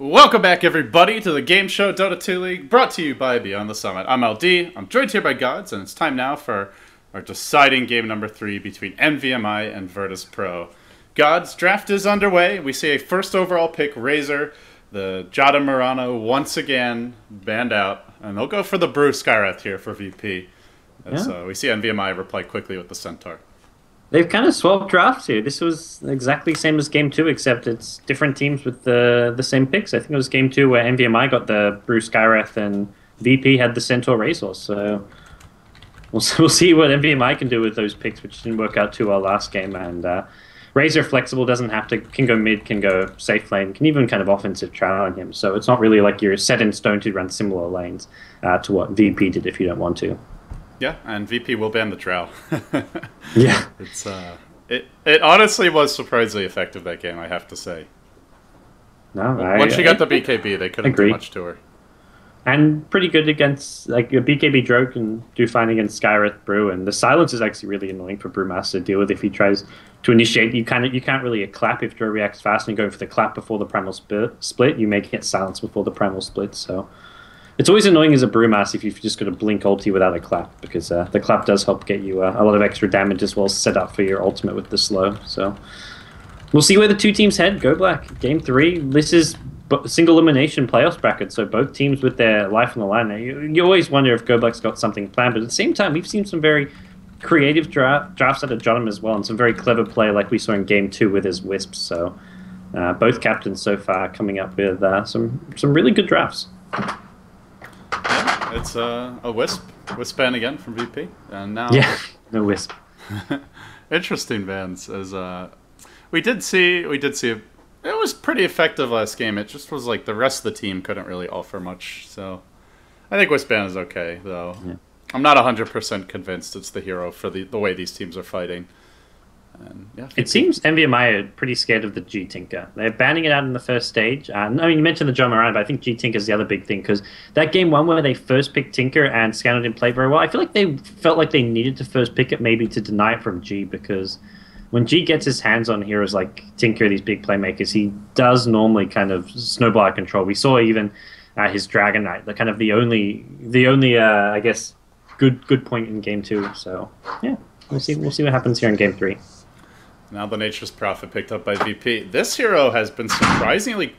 Welcome back, everybody, to the Game Show Dota 2 League, brought to you by Beyond the Summit. I'm LD, I'm joined here by GoDz, and it's time now for our deciding game number 3 between NVMI and Virtus Pro. GoDz, draft is underway. We see a first overall pick, Razor, the Jada Murano once again banned out, and they'll go for the Brew Skyreth here for VP. So we see NVMI reply quickly with the Centaur. They've kind of swapped drafts here. This was exactly the same as Game 2, except it's different teams with the same picks. I think it was Game 2 where NVMI got the Brew Skyreth and VP had the Centaur Razor. So we'll see what NVMI can do with those picks, which didn't work out too well last game. And Razor flexible, doesn't have to, can go mid, can go safe lane, can even kind of offensive trial on him. So it's not really like you're set in stone to run similar lanes to what VP did if you don't want to. Yeah, and VP will ban the Drow. Yeah. It's it honestly was surprisingly effective, that game, I have to say. No, Once she got the BKB, they couldn't do much to her. And pretty good against, like, a BKB Drow can do fine against Skyreth Brew, and the silence is actually really annoying for Brewmaster to deal with if he tries to initiate. You can't really clap if Drow reacts fast and you go for the clap before the primal split. You may get silence before the primal split, so it's always annoying as a Brewmaster if you've just got a blink ulti without a clap, because the clap does help get you a lot of extra damage as well as set up for your ultimate with the slow. So we'll see where the two teams head. Go Black. Game 3. This is single elimination playoffs bracket, so both teams with their life on the line. Now, you always wonder if Go Black's got something planned, but at the same time, we've seen some very creative drafts out of Jonham as well, and some very clever play like we saw in Game 2 with his Wisps. So both captains so far coming up with some really good drafts. Yeah, it's a Wisp ban again from VP, and now no Wisp. Interesting bans, as we did see. It was pretty effective last game. It just was like the rest of the team couldn't really offer much. So I think Wisp ban is okay, though. Yeah. I'm not 100% convinced it's the hero for the way these teams are fighting. And, yeah, it seems NVMI are pretty scared of the G Tinker. They're banning it out in the first stage. I mean, you mentioned the John Moran, but I think G Tinker is the other big thing, because that game 1 where they first picked Tinker and Scanner didn't play very well, I feel like they felt like they needed to first pick it maybe to deny it from G, because when G gets his hands on heroes like Tinker, these big playmakers, he does normally kind of snowball out of control. We saw even his Dragon Knight, the kind of the only I guess good point in Game 2. So yeah, we'll see what happens here in Game 3. Now the Nature's Prophet picked up by VP. This hero has been surprisingly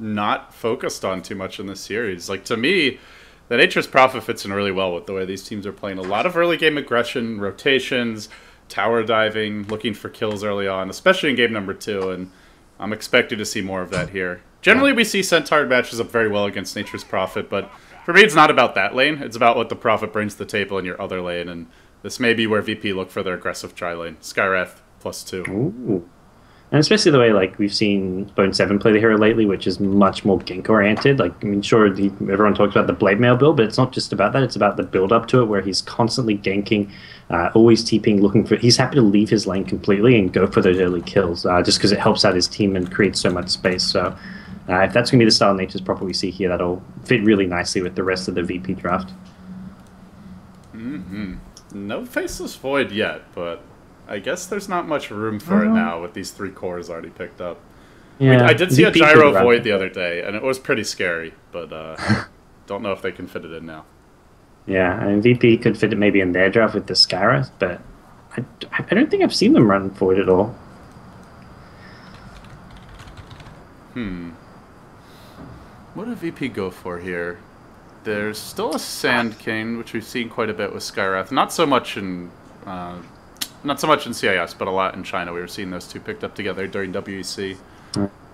not focused on too much in this series. Like, to me, the Nature's Prophet fits in really well with the way these teams are playing. A lot of early game aggression, rotations, tower diving, looking for kills early on, especially in game number 2, and I'm expecting to see more of that here. Generally, we see Centaur matches up very well against Nature's Prophet, but for me, it's not about that lane. It's about what the Prophet brings to the table in your other lane, and this may be where VP look for their aggressive tri lane. Skyreth +2. Ooh. And especially the way, like, we've seen Bone 7 play the hero lately, which is much more gank-oriented. Like, I mean, sure, everyone talks about the Blade Mail build, but it's not just about that. It's about the build-up to it, where he's constantly ganking, always TPing, looking for... He's happy to leave his lane completely and go for those early kills, just because it helps out his team and creates so much space. So if that's going to be the style of Nature's Prophet we see here, that'll fit really nicely with the rest of the VP draft. No Faceless Void yet, but I guess there's not much room for it now with these 3 cores already picked up. Yeah, I did see VP a Gyro Void the other day, and it was pretty scary, but don't know if they can fit it in now. Yeah, I mean, VP could fit it maybe in their draft with the Skyreth, but I don't think I've seen them run Void at all. What did VP go for here? There's still a Sand King, which we've seen quite a bit with Skyreth. Not so much in CIS, but a lot in China. We were seeing those two picked up together during WEC.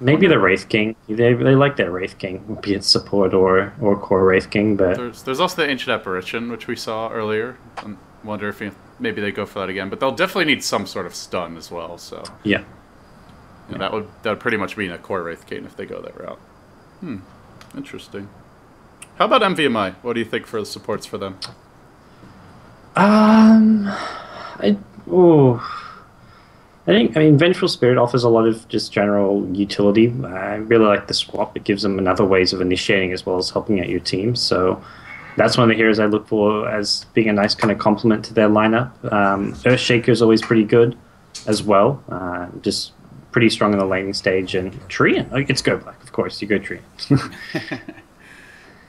Maybe the Wraith King. They like their Wraith King, be it support or core Wraith King. But there's also the Ancient Apparition, which we saw earlier. I wonder if maybe they go for that again. But they'll definitely need some sort of stun as well. So yeah, that would pretty much mean a core Wraith King if they go that route. Interesting. How about NVMI? What do you think for the supports for them? I mean, Vengeful Spirit offers a lot of just general utility. I really like the swap. It gives them another ways of initiating as well as helping out your team. So that's one of the heroes I look for as being a nice kind of complement to their lineup. Earthshaker is always pretty good as well. Just pretty strong in the laning stage. And Treant, like, it's go Black, of course. You go Treant.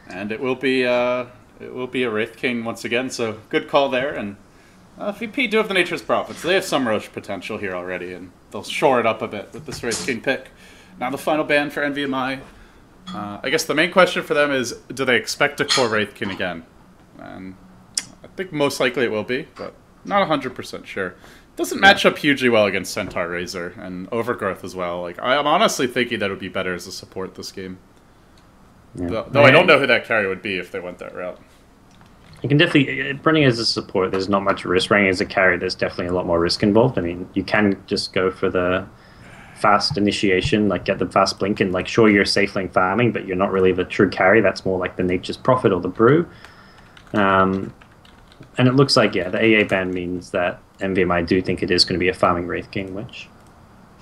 And it will be a Wraith King once again, so good call there. And VP do have the Nature's Prophets. They have some Roche potential here already, and they'll shore it up a bit with this Wraith King pick. Now the final ban for NVMI. I guess the main question for them is, do they expect a core Wraith King again? And I think most likely it will be, but not 100% sure. Doesn't match up hugely well against Centaur Razor and Overgrowth as well. Like, I'm honestly thinking that it would be better as a support this game. Yeah. Though I don't know who that carry would be if they went that route. You can definitely, running as a support, there's not much risk. Running as a carry, there's definitely a lot more risk involved. I mean, you can just go for the fast initiation, like get the fast blink, and like sure you're safe lane farming, but you're not really the true carry. That's more like the Nature's Prophet or the Brew. And it looks like, yeah, the AA ban means that NVMI do think it is going to be a farming Wraith King, which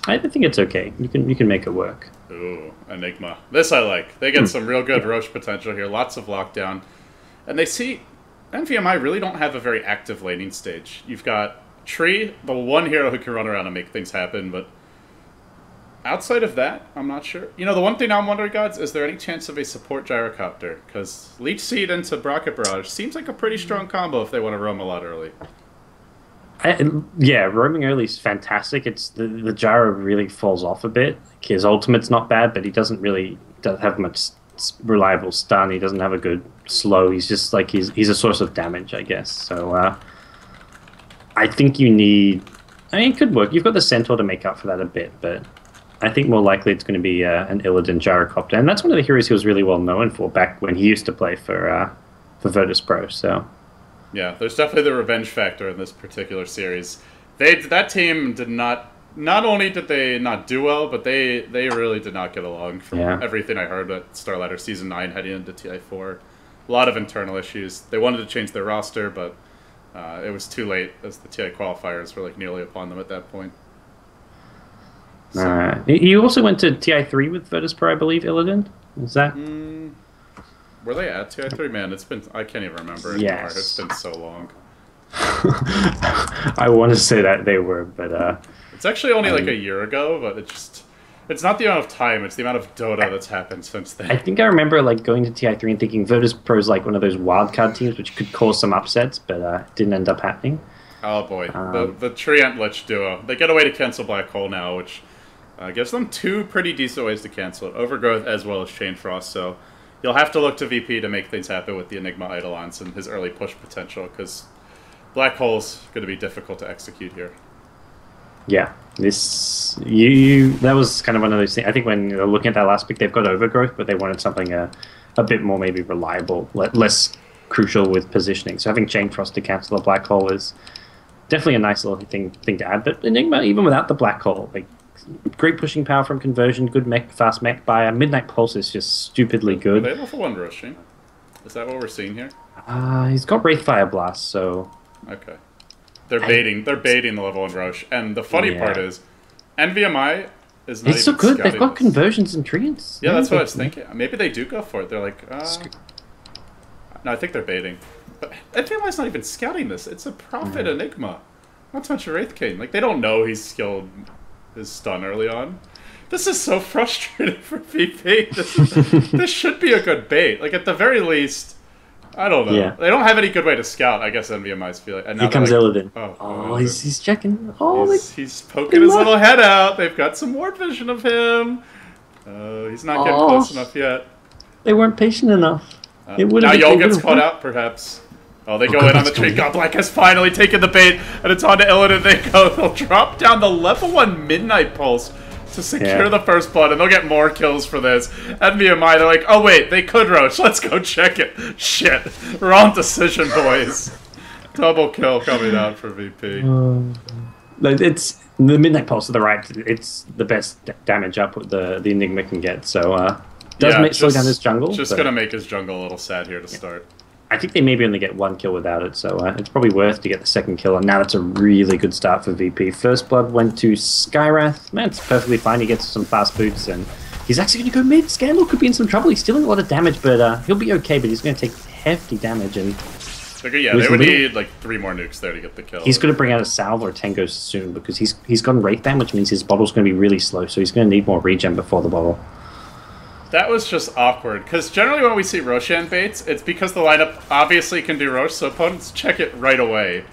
I think it's okay. You can make it work. Ooh, Enigma. This I like. They get some real good Roche potential here. Lots of lockdown. And they see NVMI really don't have a very active laning stage. You've got Tree, the one hero who can run around and make things happen, but outside of that, I'm not sure. You know, the one thing I'm wondering, GoDz, is there any chance of a support Gyrocopter? Because Leech Seed into Rocket Barrage seems like a pretty strong combo if they want to roam a lot early. Yeah, roaming early is fantastic. It's the Gyro really falls off a bit. Like, his ultimate's not bad, but he doesn't have much reliable stun. He doesn't have a good slow. He's just like he's a source of damage, I guess. So I think you need. I mean, it could work. You've got the Centaur to make up for that a bit, but I think more likely it's going to be an Illidan Gyrocopter, and that's one of the heroes he was really well known for back when he used to play for Virtus Pro. So. Yeah, there's definitely the revenge factor in this particular series. That team did not only did they not do well, but they really did not get along from everything I heard at Starlighter Season 9 heading into TI4. A lot of internal issues. They wanted to change their roster, but it was too late as the TI qualifiers were like nearly upon them at that point. So. You also went to TI3 with Virtus Pro, I believe, Illidan? Is that... Were they at TI3? Man, I can't even remember anymore. Yes. It's been so long. I want to say that they were, but... It's actually only like a year ago, but it's not the amount of time, it's the amount of Dota that's happened since then. I think I remember like going to TI3 and thinking Virtus Pro is like one of those wildcard teams which could cause some upsets, but it didn't end up happening. Oh boy, the Treant Lich duo. They get a way to cancel Black Hole now, which gives them two pretty decent ways to cancel it. Overgrowth as well as Chain Frost, so... You'll have to look to VP to make things happen with the Enigma Eidolons and his early push potential, because Black Hole's going to be difficult to execute here. Yeah, that was kind of one of those things. I think when you're looking at that last pick, they've got Overgrowth, but they wanted something a bit more maybe reliable, less crucial with positioning. So having Chain Frost to cancel the Black Hole is definitely a nice little thing to add. But Enigma, even without the Black Hole, like, great pushing power from conversion, good mech, fast mech buyer. Midnight Pulse is just stupidly good. Are they level 1 Roshan? Is that what we're seeing here? He's got Wraithfire Blast, so... Okay. They're baiting the level 1 Rosh. And the funny part is, NVMI is not it's so good, they've got conversions and treants. Yeah, that's what I was thinking. Maybe they do go for it. They're like, no, I think they're baiting. But NVMI's not even scouting this. It's a Prophet Enigma. Not so much a Wraith King. Like, they don't know he's skilled his stun early on. This is so frustrating for VP. This should be a good bait. Like, at the very least, I don't know. Yeah. They don't have any good way to scout, I guess NVMI's feeling. And now here comes Illidan. Oh, he's checking. Oh, he's poking his little head out. They've got some ward vision of him. He's not getting close enough yet. They weren't patient enough. Now Yol gets caught out, perhaps. Oh, they go in on the tree. God Black has finally taken the bait, and it's on to Illidan. They go. They'll drop down the level 1 Midnight Pulse to secure the first blood, and they'll get more kills for this. NVMI, they're like, oh wait, they could Roach. Let's go check it. Shit. Wrong decision, boys. Double kill coming out for VP. It's the Midnight Pulse to the right. It's the best damage up the Enigma can get. So slow down his jungle. Just gonna make his jungle a little sad here to start. I think they maybe only get one kill without it, so it's probably worth to get the second kill, and now that's a really good start for VP. First blood went to Skywrath. Man, it's perfectly fine. He gets some fast boots, and he's actually going to go mid. Scandal could be in some trouble. He's stealing a lot of damage, but he'll be okay, but he's going to take hefty damage, and Yeah, they would need like 3 more nukes there to get the kill. He's going to bring out a salve or a Tengo soon because he's got Wraith Band, which means his bottle's going to be really slow, so he's going to need more regen before the bottle. That was just awkward, because generally when we see Roshan baits, it's because the lineup obviously can do Rosh, so opponents check it right away.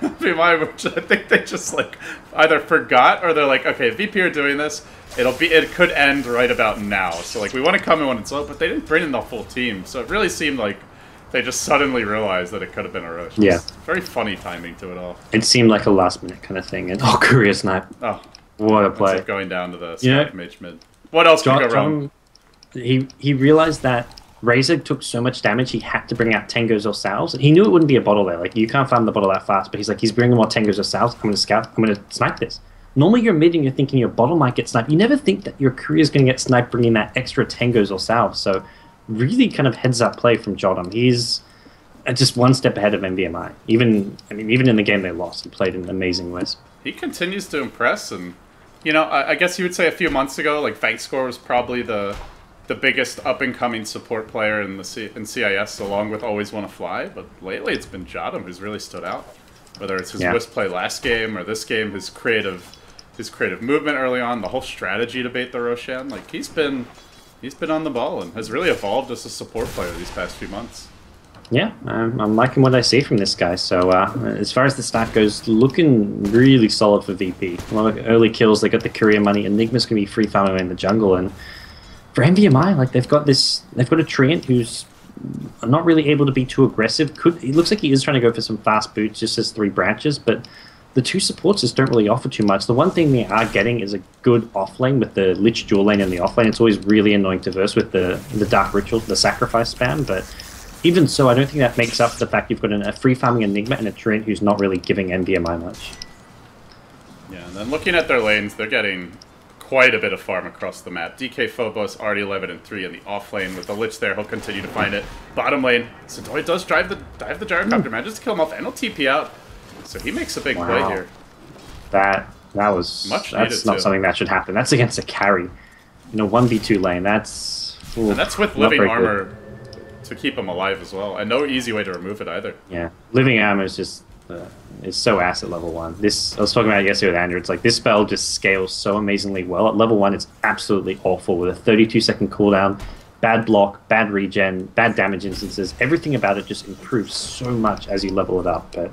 NVMI, I think they just like either forgot or they're like, okay, VP are doing this, it could end right about now. So like we want to come in when it's low, but they didn't bring in the full team, so it really seemed like they just suddenly realized that it could have been a Rosh. Yeah. Very funny timing to it all. It seemed like a last minute kind of thing. And Courier Snipe. Oh, what a play! Going down to the mage mid. What else could go wrong? He realized that Razor took so much damage, he had to bring out Tengos or Salves. He knew it wouldn't be a bottle there. Like, you can't farm the bottle that fast, but he's bringing more Tengos or Salves. I'm going to scout. I'm going to snipe this. Normally, you're mid and you're thinking your bottle might get sniped. You never think that your Courier's going to get sniped bringing that extra Tengos or Salves. So, really kind of heads-up play from Jodam. He's just one step ahead of NVMI. Even in the game they lost, he played in amazing ways. He continues to impress, and, you know, I guess you would say a few months ago, like, Fankscore was probably the biggest up-and-coming support player in CIS, along with Always Wanna Fly, but lately it's been Jodam who's really stood out. Whether it's his Wisp play last game or this game, his creative movement early on, the whole strategy to bait the Roshan, like he's been on the ball and has really evolved as a support player these past few months. Yeah, I'm liking what I see from this guy. So as far as the stack goes, looking really solid for VP. A lot of early kills, they got the courier money. Enigma's going to be free farming in the jungle, and for NVMI, like they've got a Treant who's not really able to be too aggressive. It looks like he is trying to go for some fast boots, just as 3 branches, but the 2 supports just don't really offer too much. The one thing they are getting is a good off lane with the Lich dual lane and the off lane. It's always really annoying to verse with the Dark Ritual, the sacrifice spam, but even so, I don't think that makes up for the fact you've got a free farming Enigma and a Treant who's not really giving NVMI much. Yeah, and then looking at their lanes, they're getting quite a bit of farm across the map. DK Phobos already 11 and 3 in the off lane with the Lich there. He'll continue to find it. Bottom lane, Sadoy does drive the gyrocopter, manages to kill him off, and he'll TP out. So he makes a big play here. That was that's not something that should happen. That's against a carry. In a 1v2 lane, that's... Ooh, and that's with living armor to keep him alive as well. And no easy way to remove it either. Yeah, living armor is just... is so ass at level 1. I was talking about it yesterday with Andrew. It's like this spell just scales so amazingly well. At level 1, it's absolutely awful with a 32-second cooldown, bad block, bad regen, bad damage instances. Everything about it just improves so much as you level it up. But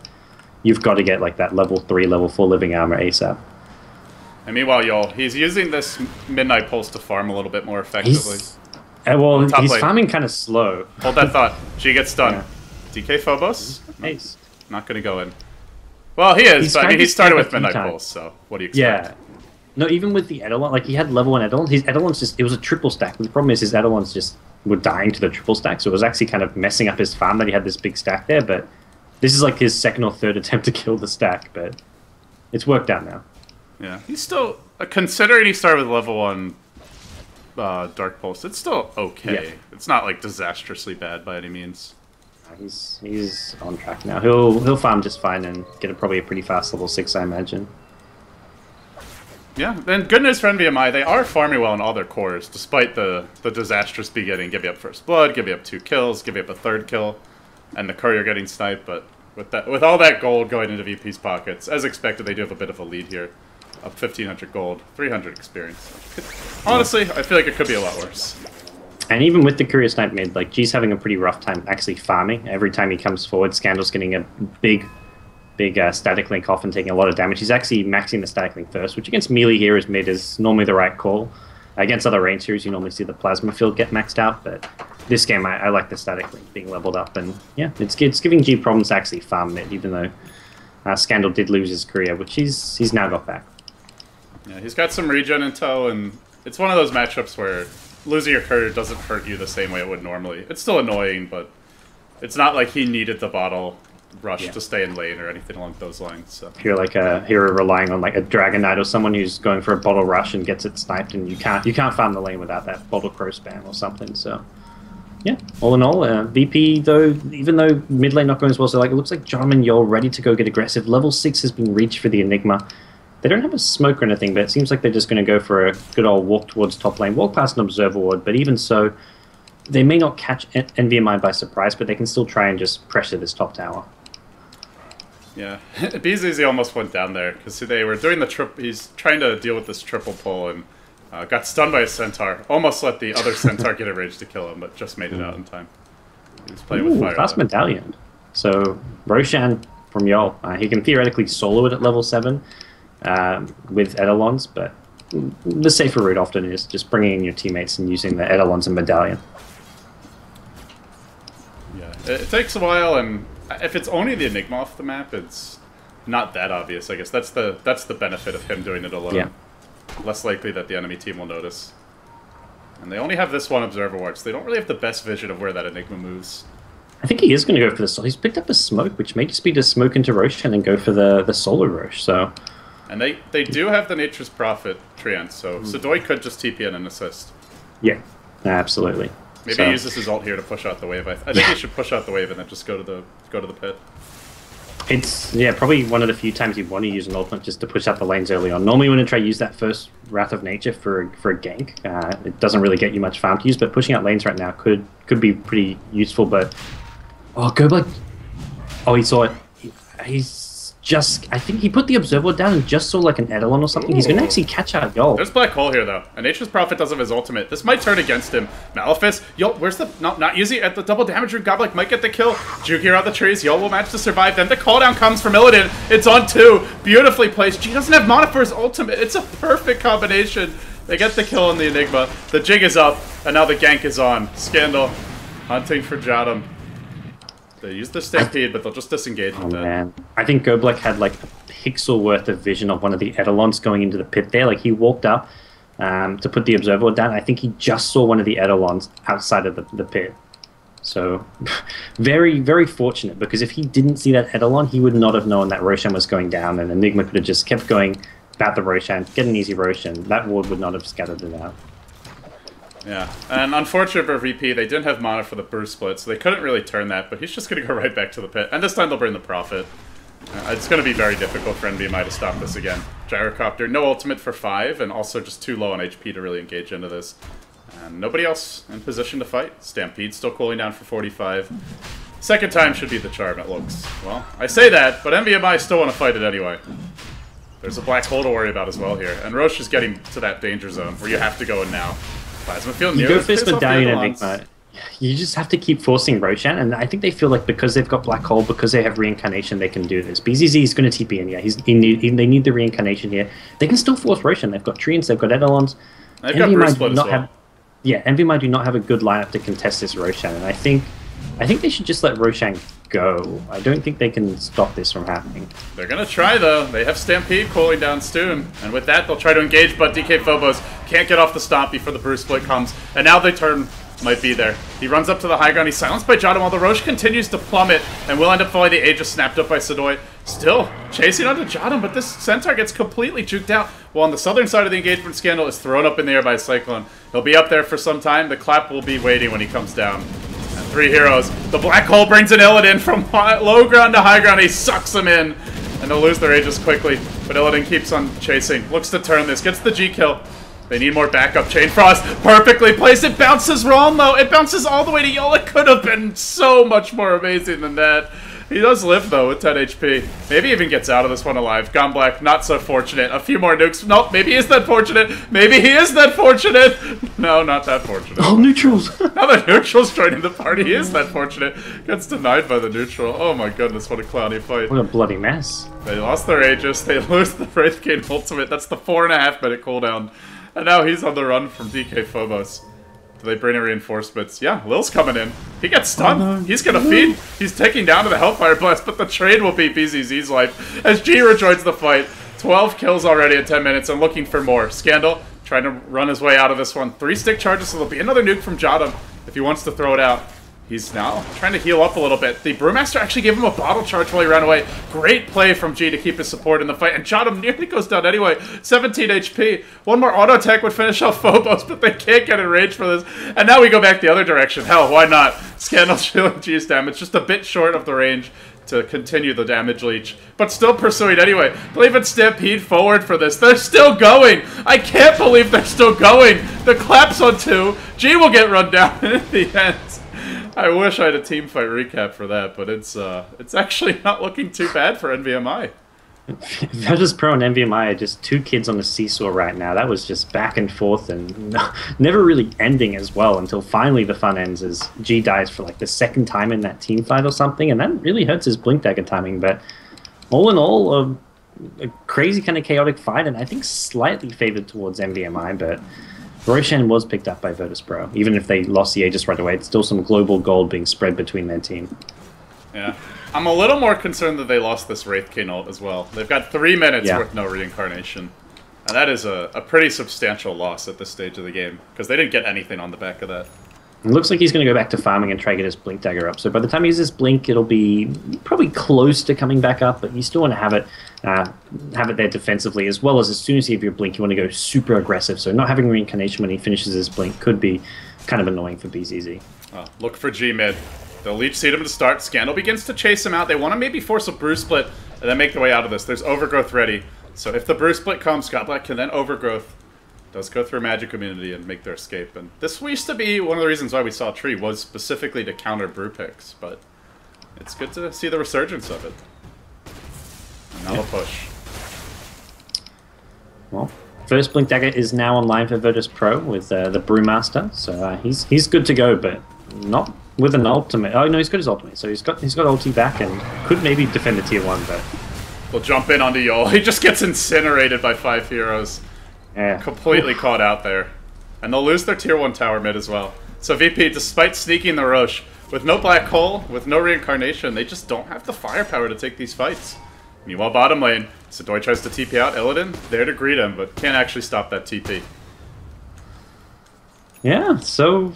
you've got to get like that level 3, level 4 living armor ASAP. And meanwhile, he's using this Midnight Pulse to farm a little bit more effectively. He's farming kind of slow. Hold that thought. She gets stunned. Yeah. DK Phobos? Nice. Not going to go in. Well, he is, but I mean, he started with Midnight Pulse, so what do you expect? Yeah. No, even with the Eidolon, like he had level 1 Eidolon. His Eidolon's just, it was a triple stack. The problem is his Eidolons just were dying to the triple stack, so it was actually kind of messing up his farm that he had this big stack there, but this is like his 2nd or 3rd attempt to kill the stack, but it's worked out now. Yeah. He's still, considering he started with level 1 Dark Pulse, it's still okay. Yeah. It's not like disastrously bad by any means. He's on track now. He'll farm just fine and get probably a pretty fast level 6, I imagine. Yeah, and good news for NVMI, they are farming well in all their cores, despite the disastrous beginning. Give you up first blood, give you up 2 kills, give you up a 3rd kill, and the courier getting sniped. But with all that gold going into VP's pockets, as expected, they do have a bit of a lead here. Up 1,500 gold, 300 experience. Honestly, I feel like it could be a lot worse. And even with the Courier Snipe mid, like, G's having a pretty rough time actually farming. Every time he comes forward, Scandal's getting a big static link off and taking a lot of damage. He's actually maxing the static link first, which against melee heroes mid is normally the right call. Against other range heroes, you normally see the plasma field get maxed out, but this game, I like the static link being leveled up. And yeah, it's giving G problems to actually farm mid, even though Scandal did lose his Courier, which he's now got back. Yeah, he's got some regen intel, and it's one of those matchups where losing your Courier doesn't hurt you the same way it would normally. It's still annoying, but it's not like he needed the bottle rush to stay in lane or anything along those lines. So. If you're like a hero relying on like a Dragon Knight or someone who's going for a bottle rush and gets it sniped, and you can't farm the lane without that bottle crow spam or something. So yeah, all in all, VP though, even though mid lane not going as well, so like it looks like John and Yol ready to go get aggressive. Level 6 has been reached for the Enigma. They don't have a smoke or anything, but it seems like they're just going to go for a good old walk towards top lane. Walk past an observer ward, but even so, they may not catch NVMI by surprise, but they can still try and just pressure this top tower. Yeah, BZZ almost went down there because they were doing the he's trying to deal with this triple pull and got stunned by a centaur. Almost let the other centaur get a rage to kill him, but just made it out in time. He was playing with fire. Fast medallion. So Roshan from Yol, he can theoretically solo it at level 7 with Eidolons, but the safer route often is just bringing in your teammates and using the Eidolons and medallion. Yeah, it takes a while, and if it's only the Enigma off the map, it's not that obvious. I guess that's the benefit of him doing it alone. Yeah. Less likely that the enemy team will notice. And they only have this one observer watch, so they don't really have the best vision of where that Enigma moves. I think he is going to go for the soul. He's picked up a smoke, which may just be to smoke into Roshan and go for the solo Rosh. So, and they do have the Nature's Prophet Treant, so Sadoy could just TP in and assist. Yeah, absolutely. Maybe he uses his ult here to push out the wave. I think he should push out the wave and then just go to the pit. It's probably one of the few times you want to use an ultimate just to push out the lanes early on. Normally when you try to use that first Wrath of Nature for a gank, it doesn't really get you much farm to use, but pushing out lanes right now could be pretty useful. But GoDz, he saw it. He's just, I think he put the observer down and just saw like an Eidolon or something. Ooh. He's going to actually catch out Yol. There's Black Hole here though. And Nature's Prophet doesn't have his ultimate. This might turn against him. Malefice, Yol, where's the, not using it at the double damage room. Goblek might get the kill. Juke here out the trees. Yol will manage to survive. Then the call down comes from Illidan. It's on 2. Beautifully placed. G doesn't have mana for his ultimate. It's a perfect combination. They get the kill on the Enigma. The jig is up. And now the gank is on. Scandal. Hunting for Jadam. They use the Stampede, but they'll just disengage with that. Man. I think GoDz had like a pixel worth of vision of one of the Eidolons going into the pit there. Like he walked up to put the observer down. I think he just saw one of the Eidolons outside of the pit. So very, very fortunate, because if he didn't see that Eidolon, he would not have known that Roshan was going down, and Enigma could have just kept going about the Roshan, get an easy Roshan. That ward would not have scattered it out. Yeah, and unfortunate for VP, they didn't have mana for the burst split, so they couldn't really turn that, but he's just going to go right back to the pit. And this time they'll bring the Prophet. It's going to be very difficult for NVMI to stop this again. Gyrocopter, no ultimate for 5, and also just too low on HP to really engage into this. And nobody else in position to fight. Stampede still cooling down for 45. Second time should be the charm, it looks. Well, I say that, but NVMI still want to fight it anyway. There's a Black Hole to worry about as well here. And Roche is getting to that danger zone where you have to go in now. Plasma Field you go first medallion Enigma. You just have to keep forcing Roshan, and I think they feel like because they've got Black Hole, because they have Reincarnation, they can do this. BZZ is going to TP in, yeah. They need the Reincarnation here. They can still force Roshan. They've got Treants, they've got Eidolons. They've got Burst Split as well. NVMI do not have a good lineup to contest this Roshan, and I think they should just let Roshan go. I don't think they can stop this from happening. They're going to try, though. They have Stampede cooling down soon. And with that, they'll try to engage, but DK Phobos can't get off the stomp before the Bruce Split comes. And now the turn might be there. He runs up to the high ground. He's silenced by Jadam while the Roche continues to plummet and will end up falling. The Aegis snapped up by Sadoy. Still chasing onto Jadam, but this Centaur gets completely juked out. While on the southern side of the engagement, Scandal is thrown up in the air by Cyclone. He'll be up there for some time. The clap will be waiting when he comes down. 3 heroes. The Black Hole brings an Illidan from low ground to high ground. He sucks them in. And they'll lose their Aegis quickly. But Illidan keeps on chasing. Looks to turn this. Gets the G kill. They need more backup. Chain Frost perfectly placed. It bounces wrong though. It bounces all the way to Yol. It could have been so much more amazing than that. He does live though with 10 HP. Maybe even gets out of this one alive. Gone Black, not so fortunate. A few more nukes. Nope, maybe he is that fortunate. Maybe he is that fortunate. No, not that fortunate. Oh, neutrals. Now the neutral's joining the party. He is that fortunate. Gets denied by the neutral. Oh my goodness, what a clowny fight. What a bloody mess. They lost their Aegis. They lose the Wraithgate ultimate. That's the 4.5 minute cooldown. And now he's on the run from DK Phobos. Do they bring in reinforcements? Yeah, Lil's coming in. He gets stunned. Oh, no. He's gonna feed. He's taking down to the Hellfire Blast, but the trade will be BZZ's life as G rejoins the fight. 12 kills already in 10 minutes and looking for more. Scandal trying to run his way out of this one. 3 stick charges, so there'll be another nuke from Jadam if he wants to throw it out. He's now trying to heal up a little bit. The Brewmaster actually gave him a bottle charge while he ran away. Great play from G to keep his support in the fight. And Jotum nearly goes down anyway. 17 HP. One more auto attack would finish off Phobos, but they can't get in range for this. And now we go back the other direction. Hell, why not? Scandal shielding G's damage. Just a bit short of the range to continue the damage leech. But still pursuing anyway. They'll even stampede forward for this. They're still going. I can't believe they're still going. The claps on 2. G will get run down in the end. I wish I had a team fight recap for that, but it's actually not looking too bad for NVMI. Virtus Pro and NVMI are just two kids on the seesaw right now. That was just back and forth and never really ending as well until finally the fun ends as G dies for like the second time in that team fight or something, and that really hurts his Blink Dagger timing. But all in all, a crazy kind of chaotic fight, and I think slightly favored towards NVMI, but Roshan was picked up by Virtus Pro. Even if they lost the Aegis right away, it's still some global gold being spread between their team. Yeah. I'm a little more concerned that they lost this Wraith King ult as well. They've got 3 minutes with no reincarnation. And that is a pretty substantial loss at this stage of the game, because they didn't get anything on the back of that. It looks like he's going to go back to farming and try to get his Blink Dagger up. So by the time he uses Blink, it'll be probably close to coming back up, but you still want to have it there defensively, as well as soon as you have your Blink, you want to go super aggressive. So not having Reincarnation when he finishes his Blink could be kind of annoying for BZZ. Look for G mid. They'll leech seed him to start. Scandal begins to chase him out. They want to maybe force a Brew Split and then make their way out of this. There's Overgrowth ready. So if the Brew Split comes, Godblack can then Overgrowth. Does go through Magic Immunity and make their escape. And this used to be one of the reasons why we saw Tree, was specifically to counter brew picks, but it's good to see the resurgence of it. And now a push. Well, first Blink Dagger is now online for Virtus Pro with the Brewmaster, so he's good to go, but not with an ultimate. Oh no, he's got his ultimate, so he's got ulti back and could maybe defend the tier 1, but we'll jump in onto Yol. He just gets incinerated by 5 heroes. Yeah. Completely caught out there. And they'll lose their tier 1 tower mid as well. So VP, despite sneaking the Roche, with no Black Hole, with no Reincarnation, they just don't have the firepower to take these fights. Meanwhile, bottom lane, Sadoy tries to TP out Illidan, there to greet him, but can't actually stop that TP. Yeah, so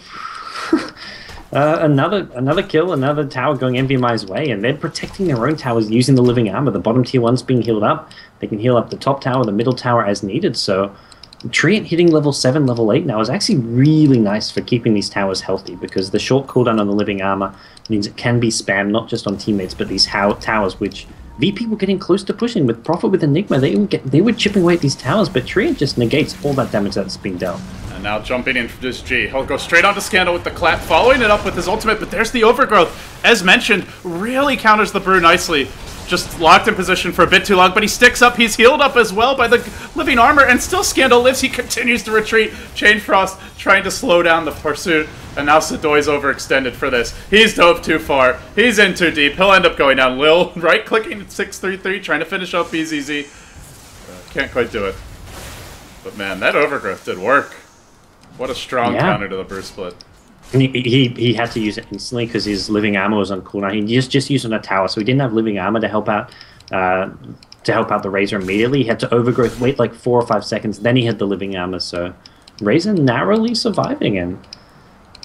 another kill, another tower going NVMI's way, and they're protecting their own towers using the living armor. The bottom tier 1's being healed up. They can heal up the top tower, the middle tower as needed, so Treant hitting level 7, level 8 now is actually really nice for keeping these towers healthy, because the short cooldown on the living armor means it can be spammed not just on teammates, but these towers, which VP were getting close to pushing. With Prophet with Enigma, they were chipping away at these towers, but Treant just negates all that damage that's being dealt. And now jumping in for this G. He'll go straight onto Scandal with the clap, following it up with his ultimate, but there's the Overgrowth. As mentioned, really counters the Brew nicely. Just locked in position for a bit too long, but he sticks up. He's healed up as well by the living armor, and still Scandal lives. He continues to retreat. Chain Frost trying to slow down the pursuit, and now Sadoy's overextended for this. He's dove too far. He's in too deep. He'll end up going down. Lil right-clicking at 633, trying to finish up BZZ. Can't quite do it. But man, that Overgrowth did work. What a strong counter to the Brew Split. And he had to use it instantly because his living armor was on cooldown. He just used it on a tower, so he didn't have living armor to help out the Razor immediately. He had to Overgrowth, wait like 4 or 5 seconds, then he had the living armor. So Razor narrowly surviving, and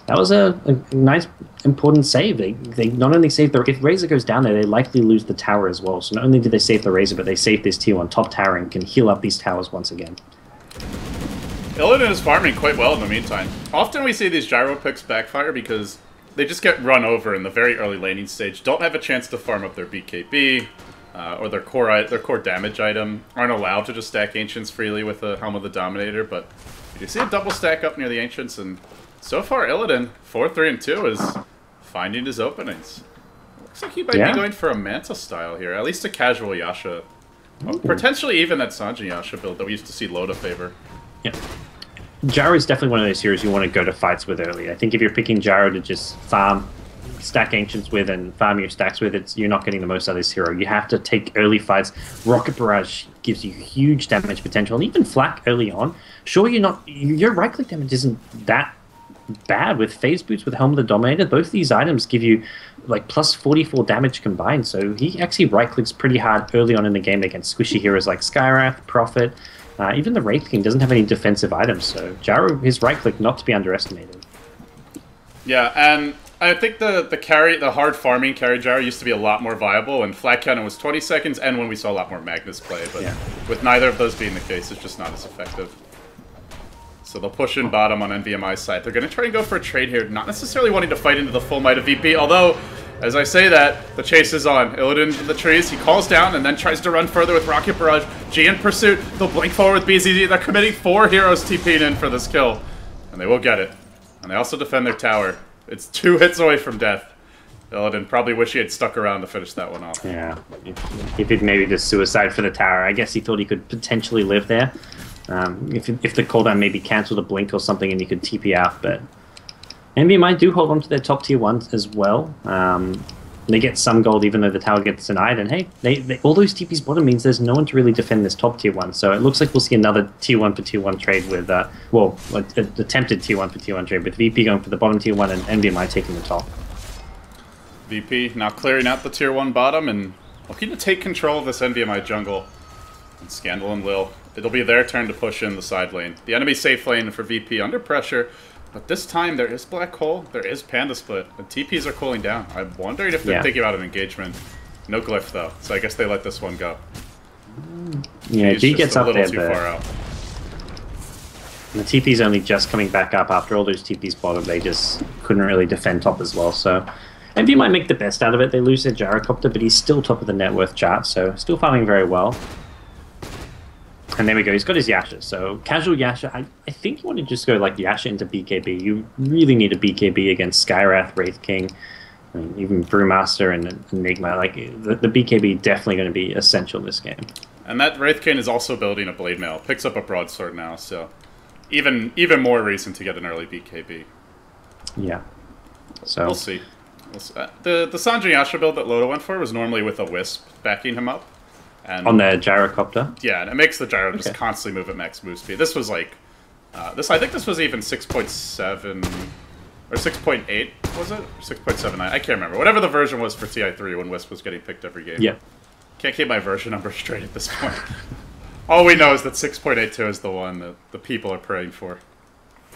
that was a nice, important save. They not only saved if Razor goes down there, they likely lose the tower as well. So not only did they save the Razor, but they saved this tier 1 top tower and can heal up these towers once again. Illidan is farming quite well in the meantime. Often we see these gyro picks backfire because they just get run over in the very early laning stage, don't have a chance to farm up their BKB or their core damage item, aren't allowed to just stack Ancients freely with the Helm of the Dominator, but you see a double stack up near the Ancients, and so far Illidan, 4-3-2, is finding his openings. Looks like he might be going for a Manta style here, at least a casual Yasha. Well, potentially even that Sanjin Yasha build that we used to see Loda favor. Yeah. Gyro is definitely one of those heroes you want to go to fights with early. I think if you're picking Gyro to just farm, stack Ancients with, and farm your stacks with, you're not getting the most out of this hero. You have to take early fights. Rocket Barrage gives you huge damage potential, and even Flak early on. Sure, your right-click damage isn't that bad with Phase Boots, with Helm of the Dominator. Both these items give you like plus 44 damage combined, so he actually right-clicks pretty hard early on in the game against squishy heroes like Skywrath, Prophet. Even the Wraith King doesn't have any defensive items, so Gyro, his right-click not to be underestimated. Yeah, and I think the hard farming carry gyro used to be a lot more viable when flat cannon was 20 seconds and when we saw a lot more Magnus play. But with neither of those being the case, it's just not as effective. So they'll push in bottom on NVMI's side. They're going to try and go for a trade here, not necessarily wanting to fight into the full might of VP, although, as I say that, the chase is on. Illidan in the trees, he calls down and then tries to run further with Rocket Barrage. G in pursuit, they'll blink forward with BZZ. They're committing 4 heroes TP'd in for this kill, and they will get it. And they also defend their tower. It's 2 hits away from death. Illidan probably wish he had stuck around to finish that one off. Yeah, he did maybe just suicide for the tower. I guess he thought he could potentially live there. If the cooldown maybe cancelled a blink or something and you could TP out, but NVMI do hold on to their top tier 1s as well. They get some gold even though the tower gets denied, and hey, all those TPs bottom means there's no one to really defend this top tier 1, so it looks like we'll see another tier 1 for tier 1 trade with, well, an attempted tier 1 for tier 1 trade with VP going for the bottom tier 1 and NVMI taking the top. VP now clearing out the tier 1 bottom and looking to take control of this NVMI jungle. And Scandal and Lil, it'll be their turn to push in the side lane. The enemy safe lane for VP under pressure, but this time there is Black Hole, there is Panda Split. The TPs are cooling down. I'm wondering if they're thinking about an engagement. No glyph though, so I guess they let this one go. Yeah, G gets up there, too far out. The TP's only just coming back up after all those TPs bottom. They just couldn't really defend top as well, so NV might make the best out of it. They lose their Gyrocopter, but he's still top of the net worth chart, so still farming very well. And there we go, he's got his Yasha. So casual Yasha, I think you want to just go like Yasha into BKB. You really need a BKB against Skywrath, Wraith King, I mean, even Brewmaster and Enigma. Like the BKB definitely going to be essential this game. And that Wraith King is also building a Blade Mail. Picks up a Broadsword now, so even more reason to get an early BKB. Yeah. So we'll see. The Sanjay Yasha build that Loda went for was normally with a Wisp backing him up. And on the Gyrocopter? Yeah, and it makes the Gyro just constantly move at max move speed. This was like, I think this was even 6.7, or 6.8, was it? 6.79, I can't remember. Whatever the version was for TI3 when Wisp was getting picked every game. Yeah. Can't keep my version number straight at this point. All we know is that 6.82 is the one that the people are praying for.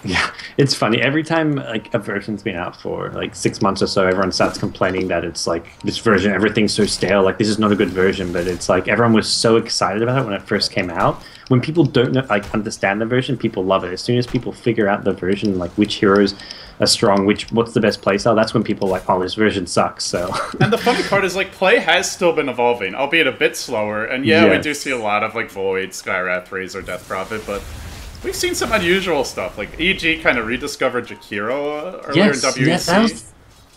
Yeah, it's funny. Every time like a version's been out for like 6 months or so, everyone starts complaining that it's like this version, everything's so stale. Like this is not a good version, but it's like everyone was so excited about it when it first came out. When people don't know, like understand the version, people love it. As soon as people figure out the version, like which heroes are strong, what's the best playstyle, that's when people are like, oh, this version sucks. So. And the funny part is like play has still been evolving, albeit a bit slower. And yeah, we do see a lot of like Void, Skywrath, Razor, Death Prophet, but we've seen some unusual stuff, like EG kind of rediscovered Jakiro earlier in WEC. Yes,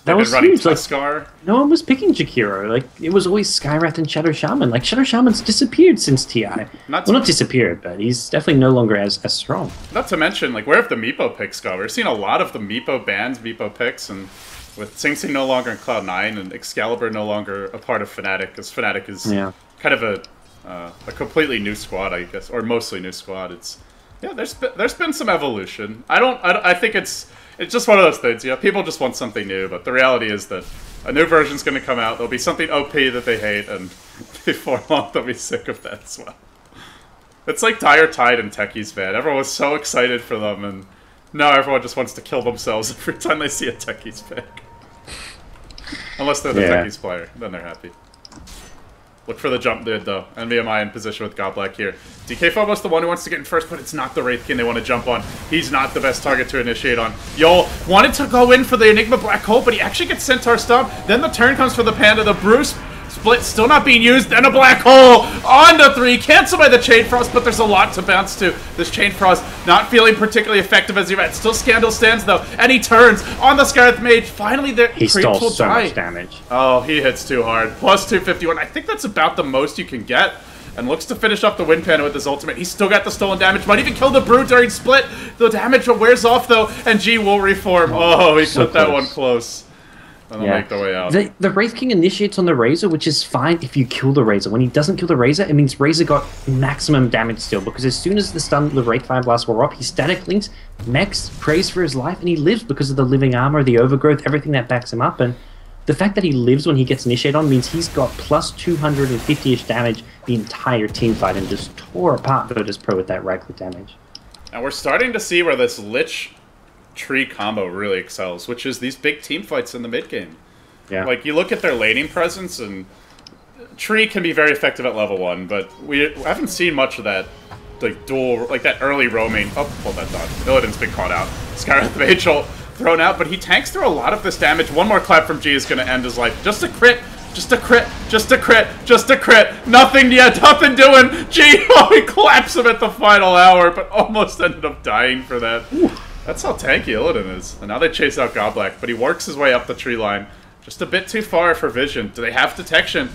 that was huge. Like, Tuskar. No one was picking Jakiro. Like, it was always Skywrath and Shadow Shaman. Like, Shadow Shaman's disappeared since TI. Not disappeared, but he's definitely no longer as strong. Not to mention, like, where have the Meepo picks go? We're seeing a lot of the Meepo bans, Meepo picks, and with Sing Sing no longer in Cloud9 and Excalibur no longer a part of Fnatic, because Fnatic is kind of a completely new squad, I guess, or mostly new squad. Yeah, there's been some evolution. I think it's just one of those things. Yeah, people just want something new, but the reality is that a new version's going to come out. There'll be something OP that they hate, and before long they'll be sick of that as well. It's like Dire Tide and Techies ban. Everyone was so excited for them, and now everyone just wants to kill themselves every time they see a Techies pick. Unless they're the Techies player, then they're happy. Look for the jump mid, though. NVMI in position with Godblack here. DK Phobos the one who wants to get in first, but it's not the Wraith King they want to jump on. He's not the best target to initiate on. Yol wanted to go in for the Enigma Black Hole, but he actually gets Centaur Stomp. Then the turn comes for the Panda. The Bruce split still not being used. Then a Black Hole onto 3. Canceled by the Chain Frost, but there's a lot to bounce to. This Chain Frost not feeling particularly effective as you've had. Still Scandal stands, though, and he turns on the Scarlet Mage. Finally, the he stole so much damage. Oh, he hits too hard. Plus 251. I think that's about the most you can get. And looks to finish off the Wind Panda with his ultimate. He's still got the stolen damage. Might even kill the Brood during split. The damage wears off, though, and G will reform. Oh, he put that one close. And they'll make their way out. The Wraith King initiates on the Razor, which is fine if you kill the Razor. When he doesn't kill the Razor, it means Razor got maximum damage still, because as soon as the Wraith Fire Blast wore up, he static links, mechs, prays for his life, and he lives because of the living armor, the overgrowth, everything that backs him up. And the fact that he lives when he gets initiated on means he's got plus 250-ish damage the entire team fight and just tore apart Virtus Pro with that right-click damage. And we're starting to see where this Lich tree combo really excels, which is these big team fights in the mid game. Yeah. Like, you look at their laning presence, and tree can be very effective at level 1, but we haven't seen much of that, like, dual, like, that early roaming. Oh, hold that thought. Illidan's been caught out. Skyreth Vachel thrown out, but he tanks through a lot of this damage. One more clap from G is going to end his life. Just a crit. Just a crit. Just a crit. Just a crit. Nothing yet. Nothing doing. G, oh, he claps him at the final hour, but almost ended up dying for that. Ooh. That's how tanky Illidan is. And now they chase out Godblack, but he works his way up the tree line. Just a bit too far for vision. Do they have detection?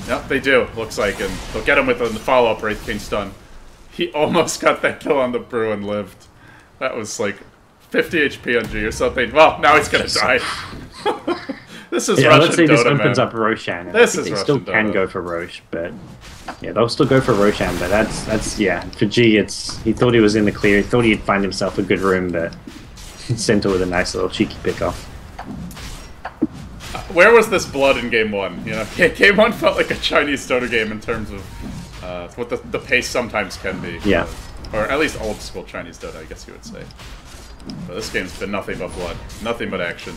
Yep, they do, looks like. And they'll get him with the follow-up Wraith King stun. He almost got that kill on the Brew and lived. That was like 50 HP on G or something. Well, now he's gonna die. This is Russian let's say Dota, this opens man. up Roshan. And This is they Russian still Dota. can go for Rosh, but yeah, they'll still go for Roshan. But that's yeah. For G, he thought he was in the clear. He thought he'd find himself a good room, but sent it with a nice little cheeky pickoff. Where was this blood in Game 1? You know, Game 1 felt like a Chinese Dota game in terms of what the pace sometimes can be. Yeah. Or at least old school Chinese Dota, I guess you would say. But this game's been nothing but blood. Nothing but action.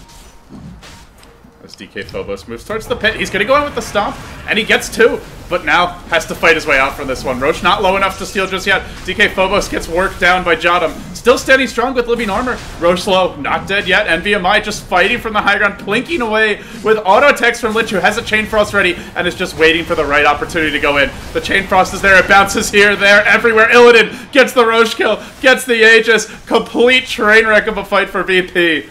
As DK Phobos moves towards the pit, he's going to go in with the stomp, and he gets 2, but now has to fight his way out from this one. Roche not low enough to steal just yet. DK Phobos gets worked down by Jotum. Still standing strong with living armor. Roche low, not dead yet. NVMI just fighting from the high ground, plinking away with auto text from Lich, who has a Chain Frost ready and is just waiting for the right opportunity to go in. The Chain Frost is there, it bounces here, there, everywhere. Illidan gets the Roche kill, gets the Aegis. Complete train wreck of a fight for VP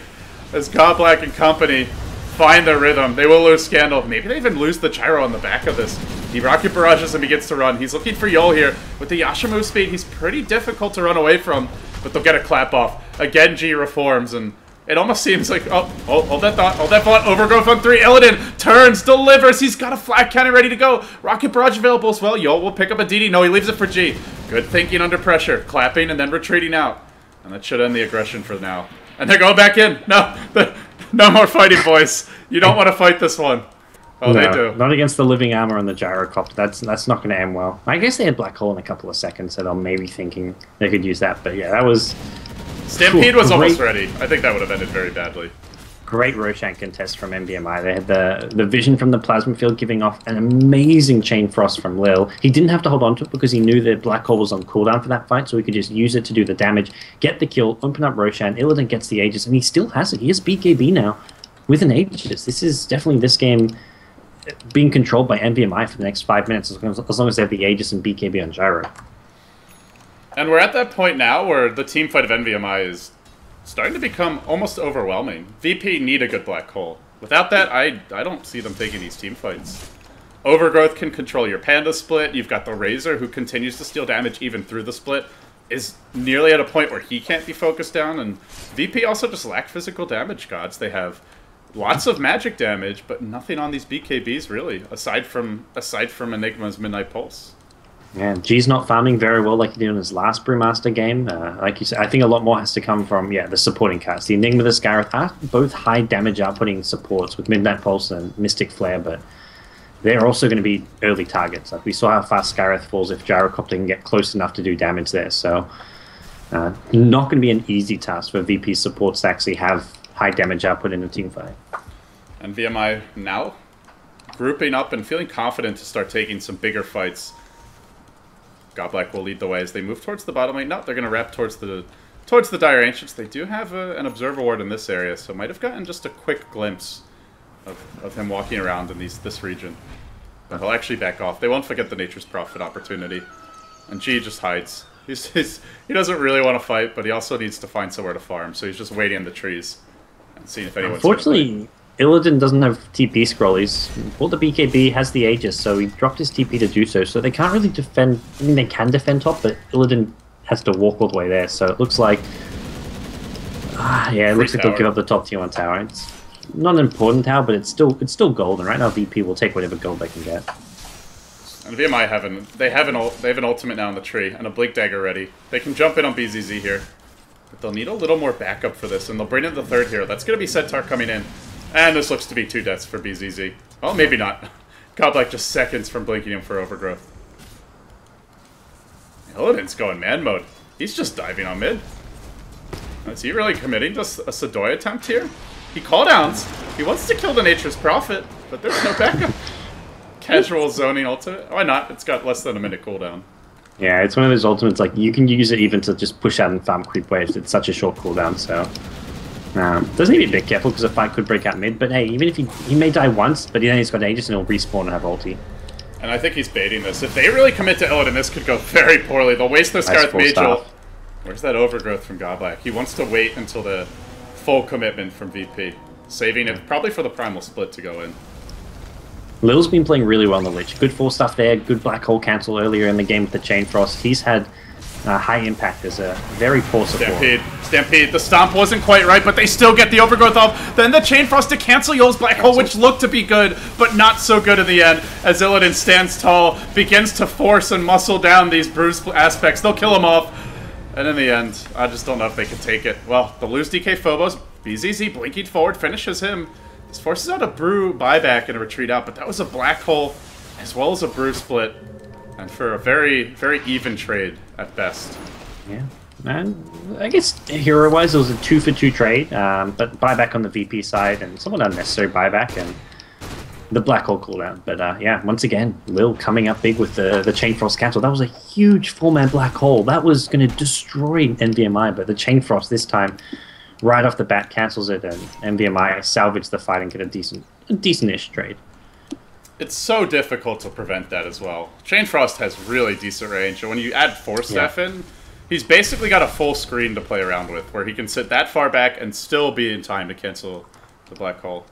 as Godblack and company find their rhythm. They will lose Scandal. Maybe they even lose the gyro on the back of this. He rocket barrages and begins to run. He's looking for Yol here. With the Yasha move speed, he's pretty difficult to run away from, but they'll get a clap off. Again, G reforms, and it almost seems like, oh, hold that thought, hold that thought. Overgrowth on 3. Illidan turns, delivers. He's got a flat cannon ready to go. Rocket barrage available as well. Yol will pick up a DD. No, he leaves it for G. Good thinking under pressure. Clapping and then retreating out. And that should end the aggression for now. And they're going back in. No more fighting, boys. You don't want to fight this one. Oh, no, they do. Not against the living armor on the gyrocopter. That's not going to end well. I guess they had Black Hole in a couple of seconds, so they're maybe thinking they could use that. But yeah, that was... Stampede was almost ready. I think that would have ended very badly. Great Roshan contest from NVMI. They had the vision from the plasma field giving off an amazing Chain Frost from Lil. He didn't have to hold on to it because he knew that Black Hole was on cooldown for that fight, so he could just use it to do the damage, get the kill, open up Roshan. Illidan gets the Aegis, and he still has it. He is BKB now with an Aegis. This is definitely this game being controlled by NVMI for the next 5 minutes, as long as they have the Aegis and BKB on gyro. And we're at that point now where the team fight of NVMI is starting to become almost overwhelming. VP need a good Black Hole. Without that, I don't see them taking these team fights. Overgrowth can control your Panda split. You've got the Razor, who continues to steal damage even through the split, is nearly at a point where he can't be focused down. And VP also just lack physical damage gods. They have lots of magic damage, but nothing on these BKBs really, aside from Enigma's Midnight Pulse. Yeah, G's not farming very well like he did in his last Brewmaster game. Like you said, I think a lot more has to come from, the supporting cards. The Enigma, the Skyreth are both high damage outputting supports with Midnight Pulse and Mystic Flare, but they're also going to be early targets. Like we saw how fast Skyreth falls if Gyrocopter can get close enough to do damage there. So not going to be an easy task for VP supports to actually have high damage output in a team fight. And VMI now grouping up and feeling confident to start taking some bigger fights. Godblack will lead the way as they move towards the bottom lane. No, they're going to wrap towards the Dire Ancients. They do have an Observer Ward in this area, so might have gotten just a quick glimpse of him walking around in this region. But he'll actually back off. They won't forget the Nature's Prophet opportunity. And G just hides. He doesn't really want to fight, but he also needs to find somewhere to farm, so he's just waiting in the trees and seeing if anyone's Unfortunately, Illidan doesn't have TP scroll. He's pulled the BKB, has the Aegis, so he dropped his TP to do so. So they can't really defend. I mean, they can defend top, but Illidan has to walk all the way there. So it looks like, it looks like they'll give up the top tier 1 tower. It's not an important tower, but it's still gold. And right now, VP will take whatever gold they can get. And VMI have an ultimate now in the tree and a Blink Dagger ready. They can jump in on BZZ here, but they'll need a little more backup for this, and they'll bring in the third hero. That's going to be Centaur coming in. And this looks to be 2 deaths for BZZ. Oh, maybe not. Godblack just seconds from blinking him for Overgrowth. Illidan's going man mode. He's just diving on mid. Is he really committing to a Sedoy attempt here? He cooldowns. He wants to kill the Nature's Prophet, but there's no backup. Casual zoning ultimate. Why not? It's got less than a minute cooldown. Yeah, it's one of those ultimates, like, you can use it even to just push out and farm creep waves. It's such a short cooldown, so... doesn't need to be a bit careful, because a fight could break out mid, but hey, even if he may die once, but then he's got Aegis and he'll respawn and have ulti. And I think he's baiting this. If they really commit to Illidan, this could go very poorly. They'll waste their Scarlet Mage ult. Where's that overgrowth from Godlike? He wants to wait until the full commitment from VP. Saving it probably for the Primal Split to go in. Lil's been playing really well on the Lich. Good 4 stuff there, good Black Hole cancel earlier in the game with the Chain Frost. He's had high impact as a very poor support. Stampede. The stomp wasn't quite right, but they still get the overgrowth off. Then the Chain Frost to cancel Yul's Black Hole, which looked to be good, but not so good in the end, as Illidan stands tall, begins to force and muscle down these bruised aspects. They'll kill him off. And in the end, I just don't know if they can take it. Well, the lose DK Phobos, BZZ blinking forward, finishes him. This forces out a Brew buyback and a retreat out, but that was a Black Hole as well as a Brew split. And for a very, very even trade at best. Yeah, and I guess hero-wise it was a 2-for-2 trade, but buyback on the VP side and somewhat unnecessary buyback and the Black Hole cooldown. But yeah, once again, Lil coming up big with the Chain Frost cancel. That was a huge 4-man Black Hole. That was going to destroy NVMI, but the Chain Frost this time, right off the bat, cancels it, and NVMI salvage the fight and get a decent-ish trade. It's so difficult to prevent that as well. Chain Frost has really decent range, and when you add Force Staff in, he's basically got a full screen to play around with, where he can sit that far back and still be in time to cancel the Black Hole.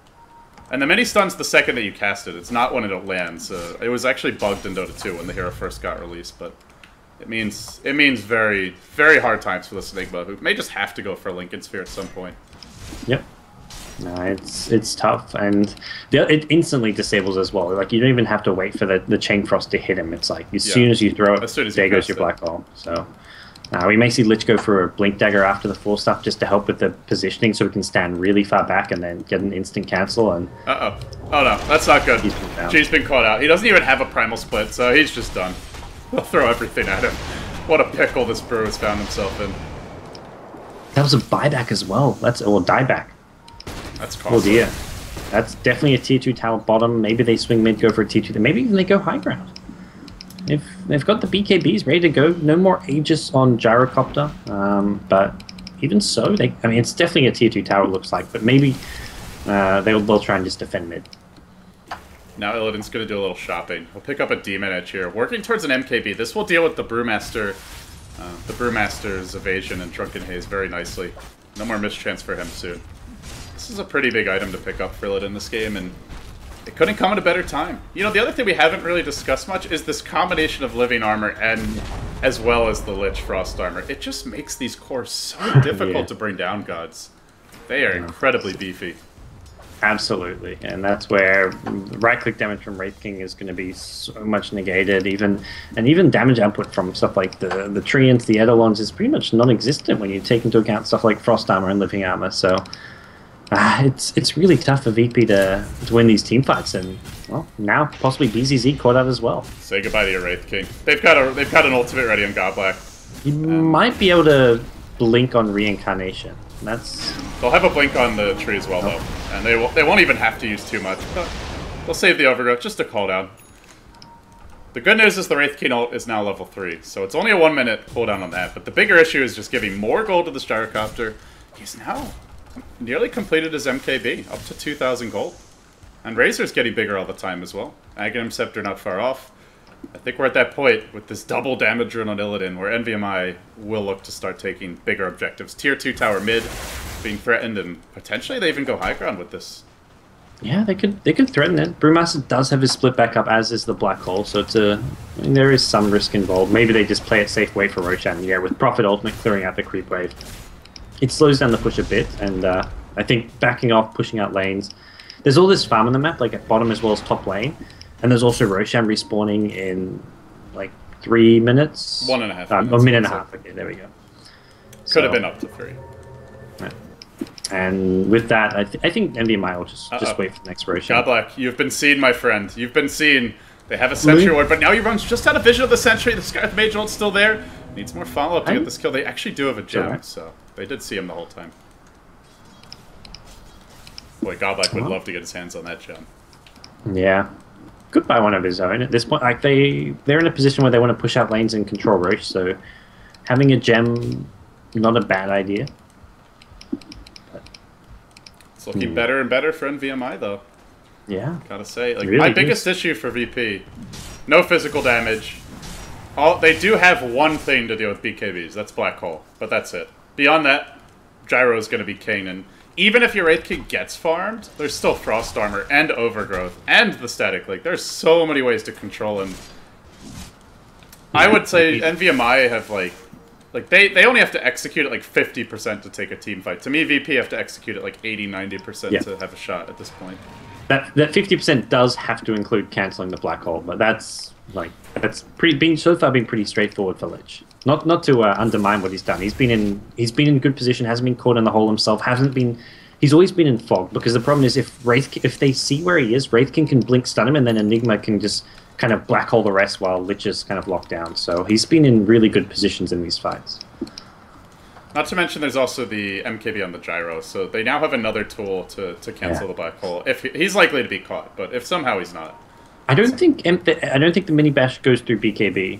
And the mini stun's the second that you cast it. It's not when it lands. It was actually bugged in Dota 2 when the hero first got released, but it means very, very hard times for this Enigma, who may just have to go for a Lincoln Sphere at some point. Yep. No, it's tough, and it instantly disables as well. Like, you don't even have to wait for the Chain Frost to hit him. It's like, as soon as you throw it, there goes your Black Hole. So we may see Lich go for a Blink Dagger after the 4 stuff just to help with the positioning so we can stand really far back and then get an instant cancel. And oh no, that's not good. G's been caught out. He doesn't even have a Primal Split, so he's just done. They'll throw everything at him. What a pickle this Brew has found himself in. That was a buyback as well. Dieback. That's costly. Oh dear. That's definitely a tier 2 tower bottom. Maybe they swing mid, go for a tier 2. Maybe even they go high ground. If they've got the BKBs ready to go, no more Aegis on Gyrocopter. But even so, I mean, it's definitely a tier 2 tower, it looks like. But maybe they'll try and just defend mid. Now Illidan's going to do a little shopping. We'll pick up a Demon Edge here. Working towards an MKB. This will deal with the Brewmaster's evasion and Drunken Haze very nicely. No more mischance for him soon. This is a pretty big item to pick up for Illidan this game, and it couldn't come at a better time. You know, the other thing we haven't really discussed much is this combination of Living Armor and as well as the Lich Frost Armor. It just makes these cores so difficult to bring down, gods. They are incredibly beefy. Absolutely, and that's where right-click damage from Wraith King is going to be so much negated. Even damage output from stuff like the Treants, the Eidolons is pretty much non-existent when you take into account stuff like Frost Armor and Living Armor. So it's really tough for VP to win these team fights, and well, now possibly BZZ caught out as well. Say goodbye to your Wraith King. They've got an ultimate ready on Godblack. You might be able to blink on Reincarnation. They'll have a blink on the tree as well, though, and they won't even have to use too much. But they'll save the overgrowth just to call down. The good news is the Wraith King ult is now level 3, so it's only a 1-minute cooldown on that. But the bigger issue is just giving more gold to the Gyrocopter. He's now nearly completed his MKB, up to 2,000 gold. And Razor's getting bigger all the time as well. Aghanim Scepter not far off. I think we're at that point with this double damage run on Illidan where NVMI will look to start taking bigger objectives. Tier 2 tower mid being threatened, and potentially they even go high ground with this. Yeah, they could threaten it. Brewmaster does have his split back up, as is the Black Hole, so there is some risk involved. Maybe they just play it safe, wait for Roshan. Yeah, with Prophet Ultimate clearing out the creep wave. It slows down the push a bit, and I think backing off, pushing out lanes. There's all this farm on the map, like at bottom as well as top lane. And there's also Roshan respawning in like 3 minutes. 1.5 minutes. A minute and a half. Okay, there we go. Could have been up to 3. Yeah. And with that, I think NVMI will just wait for the next Roshan. Godblack, you've been seen, my friend. You've been seen. They have a Sentry Ward, but now he runs just out of vision of the Sentry. The Scarlet Mage ult's still there. Needs more follow-up to get this kill. They actually do have a gem, so They did see him the whole time. Boy, Godlike would love to get his hands on that gem. Yeah. Could buy one of his own. At this point, like they're in a position where they want to push out lanes and control Roche, so having a gem, not a bad idea. It's looking better and better for NVMI, though. Yeah. Gotta say. Like, really my biggest issue for VP, no physical damage. They do have one thing to deal with BKBs. That's Black Hole. But that's it. Beyond that, Gyro is going to be king. And even if your Wraith King gets farmed, there's still Frost Armor and Overgrowth and the Static Link. There's so many ways to control him. I would say NVMI have, like they only have to execute at, like, 50% to take a team fight. To me, VP have to execute at, like, 80-90% to have a shot at this point. That 50% does have to include cancelling the Black Hole, but that's so far been pretty straightforward for Lich. Not to undermine what he's done. He's been in good position, hasn't been caught in the hole himself, he's always been in fog, because the problem is if they see where he is, Wraithkin can blink stun him, and then Enigma can just kind of black hole the rest while Lich is kind of locked down. So he's been in really good positions in these fights. Not to mention there's also the MKB on the Gyro, so they now have another tool to cancel the Black Hole. If he's likely to be caught, but if somehow he's not. I don't think the mini bash goes through BKB.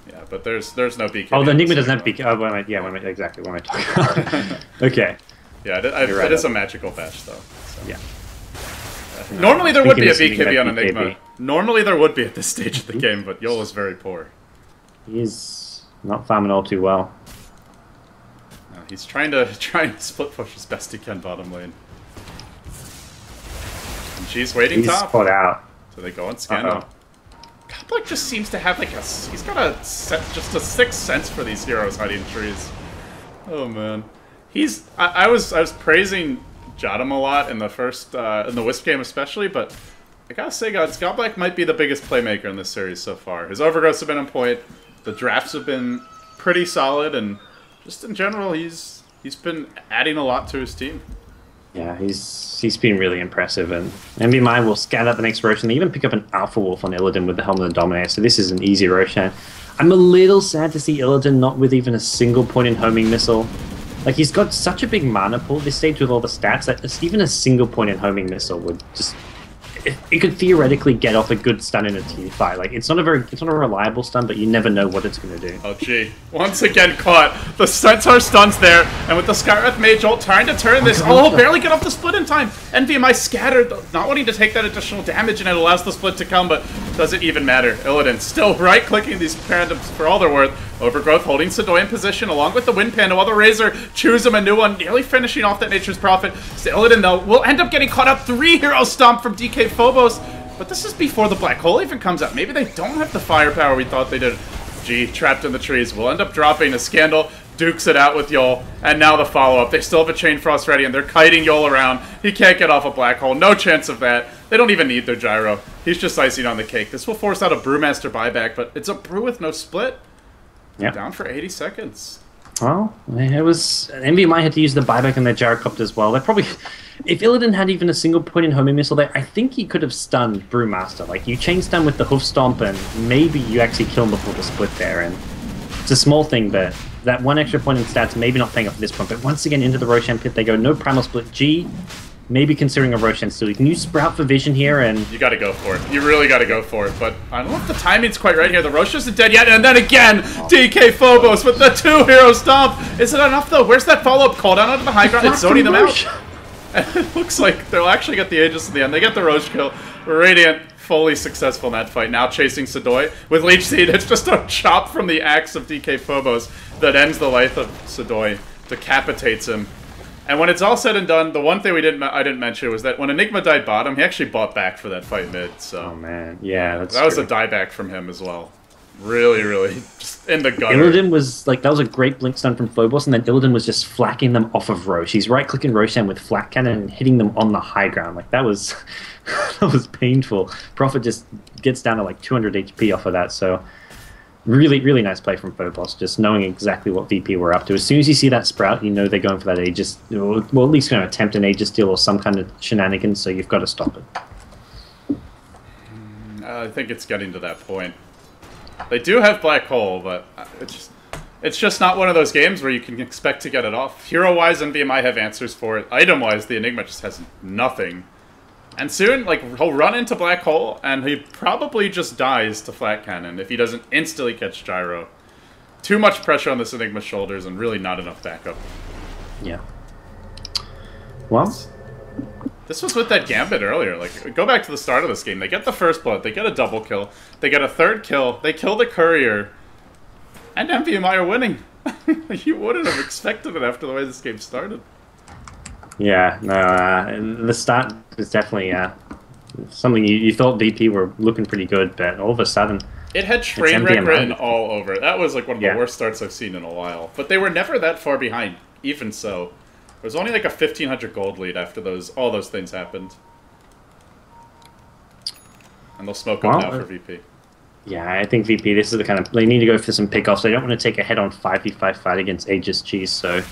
Yeah, but there's no BKB. Oh, the Enigma doesn't have BKB. Oh, exactly. What am I talking about? Okay. Yeah, it is a magical bash, though. So. Yeah. Normally there would be a BKB on Enigma. Normally there would be at this stage of the game, but Yol is very poor. He's not farming all too well. No, he's trying to split push as best he can bottom lane. And she's waiting top. He's spot out. So they go on Scandal. Godlike just seems to have like he's got just a sixth sense for these heroes hiding in trees. Oh man. I was praising Jadam a lot in the first in the Wisp game especially, but I gotta say, Godlike might be the biggest playmaker in this series so far. His overgrowths have been on point, the drafts have been pretty solid, and just in general, he's been adding a lot to his team. Yeah, he's been really impressive, and NVMI will scout out the next Roshan. They even pick up an Alpha Wolf on Illidan with the Helmet of the Dominator, so this is an easy Roshan. I'm a little sad to see Illidan not with even a single point in homing missile. Like, he's got such a big mana pool at this stage with all the stats that even a single point in homing missile would just... It could theoretically get off a good stun in a team fight. Like, it's not a reliable stun, but you never know what it's going to do. Oh gee, once again caught. The Centaur stun's there, and with the Skywrath Mage ult trying to turn this, barely get off the split in time. NVMI scattered, not wanting to take that additional damage, and it allows the split to come, but doesn't even matter. Illidan still right-clicking these randoms for all they're worth. Overgrowth holding Sadoy in position, along with the Wind Panda, while the Razor chews him a new one, nearly finishing off that Nature's Prophet. Illidan, though, will end up getting caught up. 3-hero stomp from DK Phobos, but this is before the Black Hole even comes out. Maybe they don't have the firepower we thought they did. G, trapped in the trees, will end up dropping a Scandal, dukes it out with Yol, and now the follow-up. They still have a Chain Frost ready, and they're kiting Yol around. He can't get off a Black Hole, no chance of that. They don't even need their Gyro. He's just icing on the cake. This will force out a Brewmaster buyback, but it's a Brew with no split. Yep. Down for 80 seconds. Well, it was... NVMI had to use the buyback on their Gyrocopter as well. They probably... If Illidan had even a single point in homing missile there, I think he could have stunned Brewmaster. Like, you chain stun with the Hoof Stomp, and maybe you actually kill him before the split there. And it's a small thing, but that one extra point in stats maybe not paying off at this point. But once again, into the Roshan pit, they go no Primal Split. G, maybe considering a Roshan still. Can you sprout for vision here? And you gotta go for it. You really gotta go for it. But I don't know if the timing's quite right here. The Roshan isn't dead yet. And then again, DK Phobos with the 2-hero stomp. Is it enough, though? Where's that follow-up call down onto the high ground? It's zoning them out. And it looks like they'll actually get the Aegis in the end. They get the Roche kill. Radiant fully successful in that fight. Now chasing Sadoy with Leech Seed. It's just a chop from the axe of DK Phobos that ends the life of Sadoy, decapitates him. And when it's all said and done, the one thing I didn't mention was that when Enigma died bottom, he actually bought back for that fight mid. So oh man, yeah, that was a dieback from him as well. Really, really just in the gutter. Illidan was like, that was a great blink stun from Phobos, and then Illidan was just flacking them off of Roche. He's right-clicking Roshan with Flak Cannon and hitting them on the high ground. Like, that was that was painful. Prophet just gets down to like 200 HP off of that, so really, really nice play from Phobos, just knowing exactly what VP were up to. As soon as you see that Sprout, you know they're going for that Aegis, well, at least going to attempt an Aegis steal or some kind of shenanigans, so you've got to stop it. I think it's getting to that point. They do have Black Hole, but It's just not one of those games where you can expect to get it off. Hero-wise, NVMI have answers for it. Item-wise, the Enigma just has nothing. And soon, like, he'll run into Black Hole, and he probably just dies to Flat Cannon if he doesn't instantly catch Gyro. Too much pressure on this Enigma's shoulders, and really not enough backup. Yeah. Well, this was with that Gambit earlier. Like, go back to the start of this game. They get the first blood. They get a double kill. They get a third kill. They kill the Courier. And NVMI are winning. You wouldn't have expected it after the way this game started. Yeah, no, the start is definitely something you thought VP were looking pretty good, but all of a sudden... It had train wreck written all over it. That was like one of the worst starts I've seen in a while. But they were never that far behind, even so. There was only like a 1,500 gold lead after all those things happened. And they'll smoke up now for VP. Yeah, I think VP, this is the kind of... They need to go for some pickoffs. They don't want to take a head-on 5v5 fight against Aegis Cheese, so...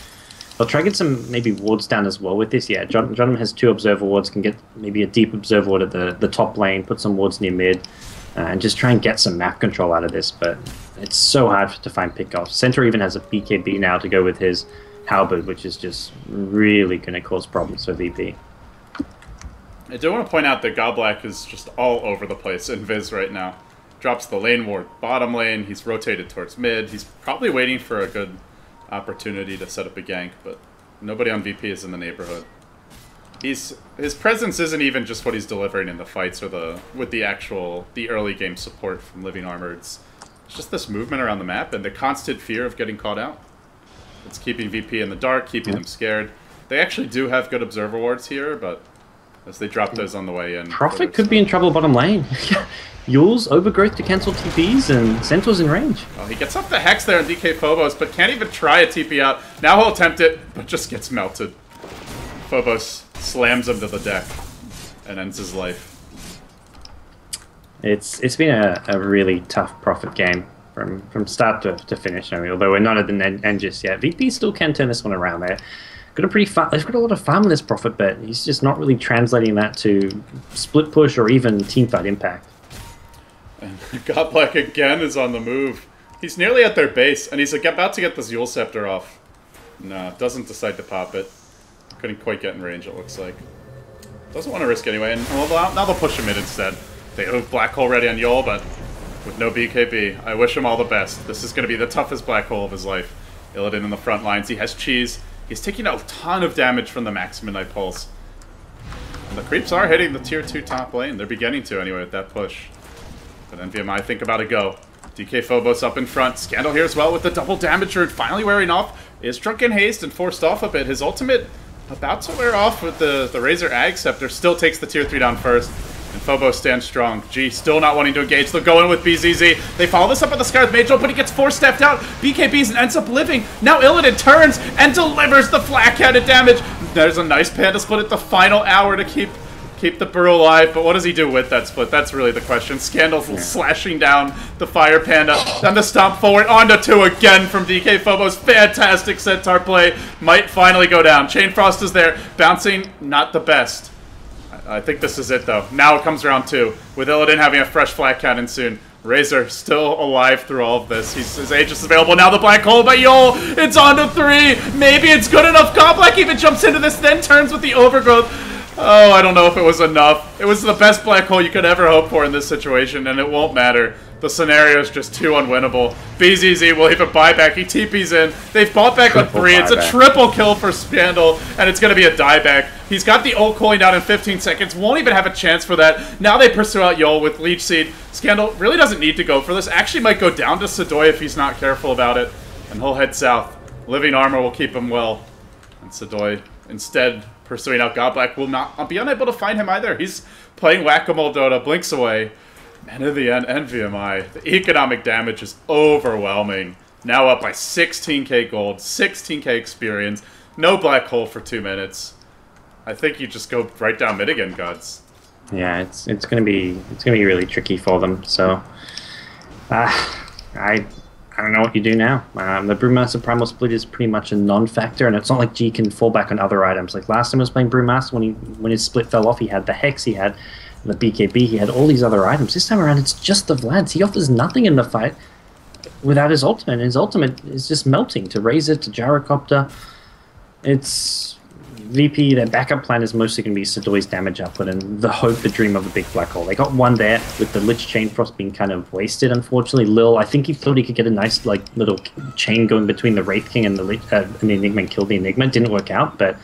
They'll try to get some maybe wards down as well with this. Yeah, John has 2 observer wards, can get maybe a deep observer ward at the top lane, put some wards near mid, and just try and get some map control out of this. But it's so hard to find pickoffs. Center even has a BKB now to go with his Halberd, which is just really going to cause problems for VP. I do want to point out that Godblack is just all over the place in Viz right now. Drops the lane ward bottom lane, he's rotated towards mid, he's probably waiting for a good opportunity to set up a gank, but nobody on VP is in the neighborhood. His presence isn't even just what he's delivering in the fights or the early game support from Living Armor. It's just this movement around the map and the constant fear of getting caught out. It's keeping VP in the dark, keeping them scared. They actually do have good observer wards here, but as they drop those on the way in... Prophet could be in trouble bottom lane. Yule's Overgrowth to cancel TPs, and Centaur's in range. Well, he gets up the Hex there in DK Phobos, but can't even try a TP out. Now he'll attempt it, but just gets melted. Phobos slams him to the deck and ends his life. It's been a really tough Prophet game from start to finish. I mean, although we're not at the end just yet, VP still can turn this one around there. They've got a lot of farm in this Prophet, but he's just not really translating that to split push or even teamfight impact. And Godblack again is on the move. He's nearly at their base, and he's about to get this Yule Scepter off. No, doesn't decide to pop it. Couldn't quite get in range, it looks like. Doesn't want to risk anyway, and well, now they'll push him in instead. They have Black Hole ready on Yule, but with no BKB. I wish him all the best. This is going to be the toughest Black Hole of his life. Illidan in the front lines. He has Cheese. He's taking a ton of damage from the Max Midnight Pulse. And the creeps are hitting the tier 2 top lane. They're beginning to anyway with that push. But NVMI think about a go. DK Phobos up in front. Scandal here as well with the double damage rune finally wearing off. Is Drunken Haste and forced off a bit. His ultimate about to wear off with the Razor Ag Scepter. Still takes the tier 3 down first. And Phobos stands strong. G still not wanting to engage. They'll go in with BZZ. They follow this up with the Scarlet Mage, but he gets 4-stepped out. BKBs and ends up living. Now Illidan turns and delivers the flat-handed damage. There's a nice Panda split at the final hour to keep the Burrow alive, but what does he do with that split? That's really the question. Scandal slashing down the Fire Panda. Then the stomp forward onto 2 again from DK Phobos. Fantastic Centaur play. Might finally go down. Chain Frost is there. Bouncing, not the best. I think this is it, though. Now it comes round 2, with Illidan having a fresh flat cannon soon. Razor still alive through all of this. His Aegis is available. Now the Black Hole by Yule. It's on to 3. Maybe it's good enough. Godblack even jumps into this, then turns with the Overgrowth. Oh, I don't know if it was enough. It was the best Black Hole you could ever hope for in this situation, and it won't matter. The scenario is just too unwinnable. BZZ will even buy back. He TP's in. They've bought back on 3. It's a triple kill for Scandal, and it's going to be a dieback. He's got the ult cooling down in 15 seconds. Won't even have a chance for that. Now they pursue out Yol with Leech Seed. Scandal really doesn't need to go for this. Actually might go down to Sadoy if he's not careful about it. And he'll head south. Living Armor will keep him well. And Sadoy instead pursuing out Godblack will not be unable to find him either. He's playing Whack-A-Mole Dota, blinks away. And in the end, NVMI, the economic damage is overwhelming. Now up by 16k gold, 16k experience, no Black Hole for 2 minutes. I think you just go right down mid again, GoDz. Yeah, it's gonna be really tricky for them. So, I don't know what you do now. The Brewmaster Primal Split is pretty much a non-factor, and it's not like G can fall back on other items. Like last time I was playing Brewmaster, when his split fell off, he had the Hex, he had the BKB, he had all these other items. This time around, it's just the Vlads. He offers nothing in the fight. without his ultimate. And his ultimate is just melting to Razor, to Gyrocopter. It's VP, their backup plan is mostly going to be Sadoi's damage output and the hope, the dream of a big black hole. They got one there with the Lich Chain Frost being kind of wasted, unfortunately. Lil, I think he thought he could get a nice like little chain going between the Wraith King and the Enigma and kill the Enigma. It didn't work out, but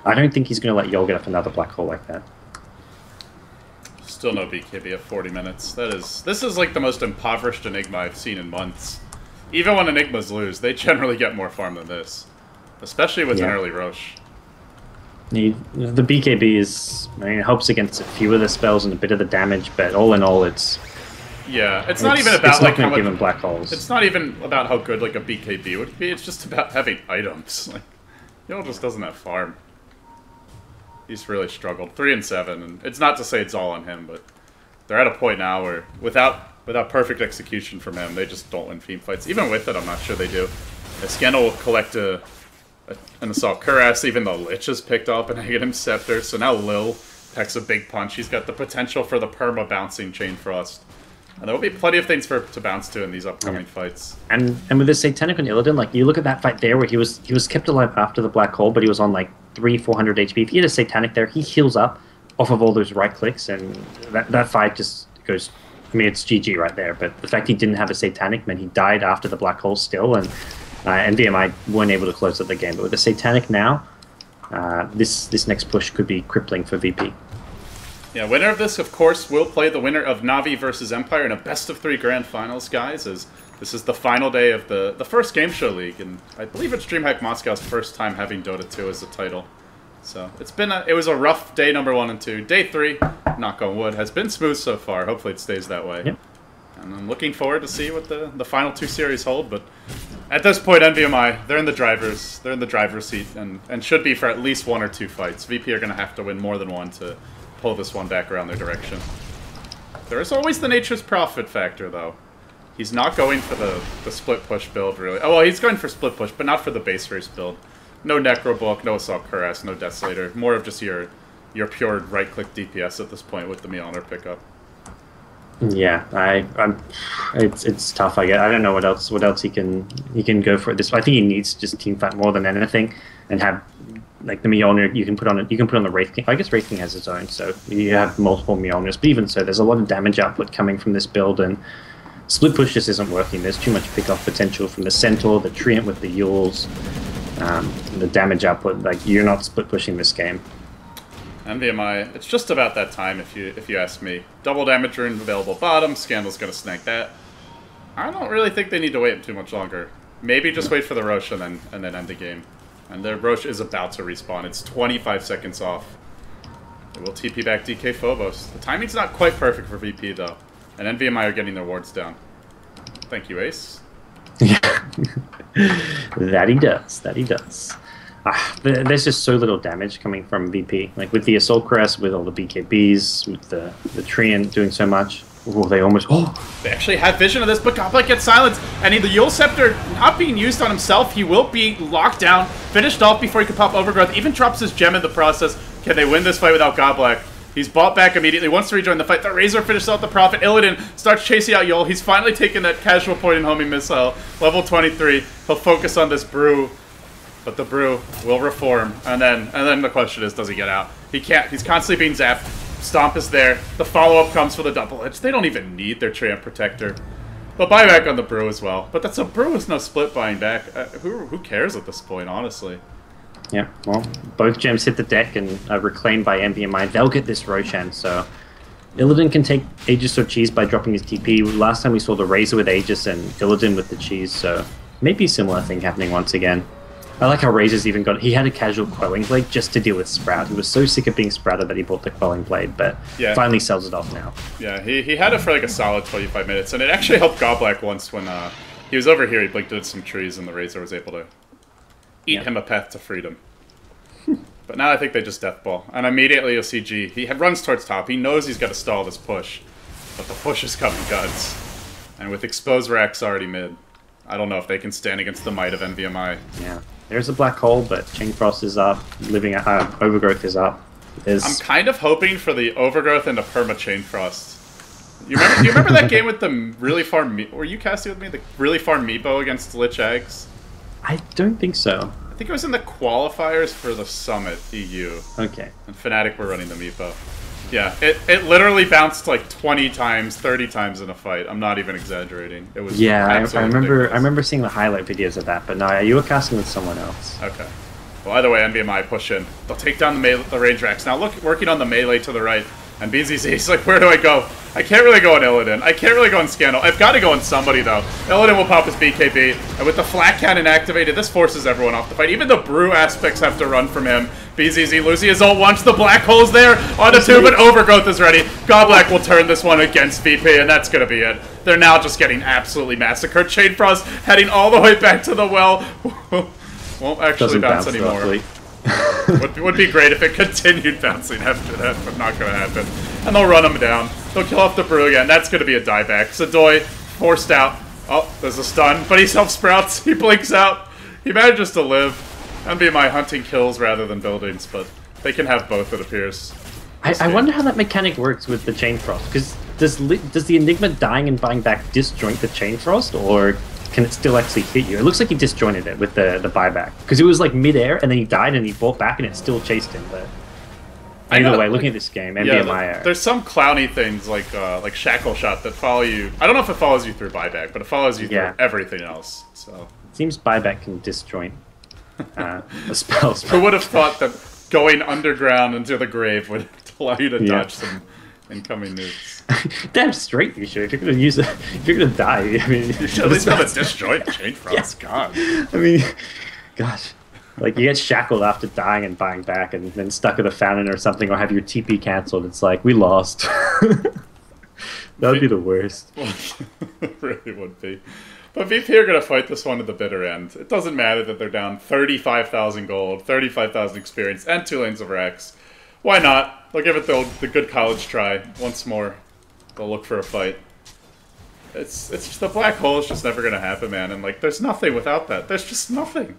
I don't think he's going to let Yol get up another black hole like that. Still no BKB at 40 minutes. This is like the most impoverished Enigma I've seen in months. Even when Enigmas lose, they generally get more farm than this. Especially with an early Rosh. The BKB is, I mean, it helps against a few of the spells and a bit of the damage, but all in all, it's... Yeah, it's not even about like how much... given black holes. It's not even about how good like a BKB would be, it's just about having items. Like, Yol just doesn't have farm. He's really struggled. 3 and 7, and it's not to say it's all on him, but they're at a point now where without perfect execution from him, they just don't win team fights. Even with it, I'm not sure they do. Scandal will collect an Assault Cuirass, even though Lich has picked up an Aghanim Scepter, so now Lil packs a big punch. He's got the potential for the perma bouncing Chain Frost. And there will be plenty of things to bounce to in these upcoming fights. And with the Satanic on Illidan, like you look at that fight there where he was kept alive after the black hole, but he was on like 300-400 HP. If he had a Satanic there, he heals up off of all those right clicks, and that fight just goes. I mean, it's GG right there. But the fact he didn't have a Satanic meant he died after the black hole still, and NVMI weren't able to close up the game. But with the Satanic now, this next push could be crippling for VP. Yeah, winner of this, of course, will play the winner of Na'Vi versus Empire in a best-of-3 grand finals, guys, as this is the final day of the first Gameshow League, and I believe it's DreamHack Moscow's first time having Dota 2 as the title. So it was a rough day number 1 and 2. Day 3, knock on wood, has been smooth so far. Hopefully it stays that way. Yep. And I'm looking forward to see what the final 2 series hold, but at this point, NVMI, they're in the driver's seat, and should be for at least 1 or 2 fights. VP are going to have to win more than one to pull this one back around their direction. There is always the Nature's Prophet factor, though. He's not going for the split push build, really. Oh, well, he's going for split push, but not for the base race build. No Necrobook, no Assault Cuirass, no Deathslayer. More of just your pure right-click DPS at this point with the Mjolnir pickup. Yeah, it's tough. I don't know what else he can go for at this. I think he needs just team fight more than anything, and have like the Mjolnir you can put on the Wraith King. I guess Wraith King has its own, so you have multiple Mjolnirs. But even so, there's a lot of damage output coming from this build, and split push just isn't working. There's too much pick-off potential from the Centaur, the Treant with the Yules, the damage output. Like, you're not split pushing this game. NVMI, it's just about that time if you ask me. Double damage rune available bottom, Scandal's gonna snag that. I don't really think they need to wait too much longer. Maybe just wait for the Rosh and then end the game. And the Rosh is about to respawn. It's 25 seconds off. It will TP back DK Phobos. The timing's not quite perfect for VP though. And NVMI are getting their wards down. Thank you, Ace. That he does. There's just so little damage coming from VP. Like with the Assault Crest, with all the BKBs, with the Treant doing so much. Oh, They actually have vision of this, but Goblet gets silenced. And the Yule Scepter not being used on himself. He will be locked down, finished off before he can pop Overgrowth. Even drops his gem in the process. Can they win this fight without Goblet? He's bought back immediately, wants to rejoin the fight. The Razor finishes out the Prophet. Illidan starts chasing out Yul. He's finally taken that casual point in homing missile. Level 23. He'll focus on this Brew. But the Brew will reform. And then the question is, does he get out? He can't. He's constantly being zapped. Stomp is there. The follow-up comes for the double edge. They don't even need their Treant Protector. They'll buy back on the Brew as well. But that's a Brew with no split buying back. Who cares at this point, honestly? Yeah, well, both gems hit the deck and are reclaimed by NVMI. They'll get this Roshan, so Illidan can take Aegis or Cheese by dropping his TP. Last time we saw the Razor with Aegis and Illidan with the Cheese, so maybe a similar thing happening once again. I like how Razor's even got... He had a casual Quelling Blade just to deal with Sprout. He was so sick of being Sprouted that he bought the Quelling Blade, but finally sells it off now. Yeah, he had it for like a solid 25 minutes, and it actually helped Goblack once when he was over here. He blinked at some trees, and the Razor was able to eat him a path to freedom. But now I think they just deathball. And immediately you'll see G. He runs towards top. He knows he's got to stall this push. But the push is coming, guts. And with exposed racks already mid, I don't know if they can stand against the might of NVMI. Yeah. There's a black hole, but Chain Frost is up. Overgrowth is up. I'm kind of hoping for the Overgrowth and the Perma Chain Frost. Do you remember that game with the really far... Were you casting with me? The really far Meepo against Lich Eggs? I don't think so. I think it was in the qualifiers for the Summit EU. Okay. And Fnatic were running the Meepo. Yeah, it literally bounced like 20 times, 30 times in a fight. I'm not even exaggerating. It was I remember seeing the highlight videos of that, but no, you were casting with someone else. Okay. Well, either way, NVMI push in. They'll take down the range racks. Now look, working on the melee to the right. And BZZ's like, where do I go? I can't really go on Illidan. I can't really go on Scandal. I've got to go on somebody, though. Illidan will pop his BKB. And with the flat cannon activated, this forces everyone off the fight. Even the brew aspects have to run from him. BZZ losing his ult once. The black hole's there. Onto two, but Overgrowth is ready. Godblack will turn this one against VP, and that's going to be it. They're now just getting absolutely massacred. Chain Frost heading all the way back to the well. Won't actually bounce anymore. would be great if it continued bouncing after that, but not going to happen. And they'll run him down. They'll kill off the brew again. That's going to be a dieback. Sadoy forced out. Oh, there's a stun, but he self-sprouts. He blinks out. He manages to live. NVMI hunting kills rather than buildings, but they can have both, it appears. I wonder how that mechanic works with the Chain Frost, because does the Enigma dying and buying back disjoint the Chain Frost, or can it still actually hit you? It looks like he disjointed it with the buyback, because it was like mid-air and then he died and he bought back and it still chased him. But either way, looking at this game, NVMI. There's some clowny things like Shackle Shot that follow you. I don't know if it follows you through buyback, but it follows you through everything else. So it seems buyback can disjoint a spell. Who would have thought that going underground into the grave would allow you to dodge some incoming nukes? Damn straight you should. If you're gonna use it, if you're gonna die, I mean, you should at least have a disjoint Chain Frost. God. I mean, gosh. Like, you get shackled after dying and buying back and then stuck at a fountain or something, or have your TP cancelled. It's like, we lost. That would be the worst. It really would be. But VP are going to fight this one to the bitter end. It doesn't matter that they're down 35,000 gold, 35,000 experience, and 2 lanes of Rex. Why not? They'll give it the good college try once more. They'll look for a fight. It's just the black hole is just never going to happen, man. And, like, there's nothing without that. There's just nothing.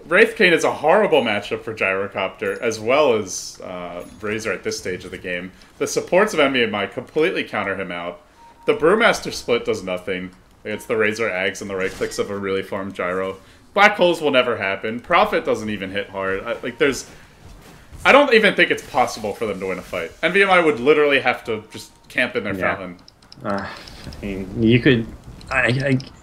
Wraithcane is a horrible matchup for Gyrocopter, as well as Razor at this stage of the game. The supports of NVMI completely counter him out. The Brewmaster split does nothing. It's the Razor Ags and the right clicks of a really farmed Gyro. Black holes will never happen. Prophet doesn't even hit hard. I don't even think it's possible for them to win a fight. NVMI would literally have to just camp in their fountain. I mean, you could...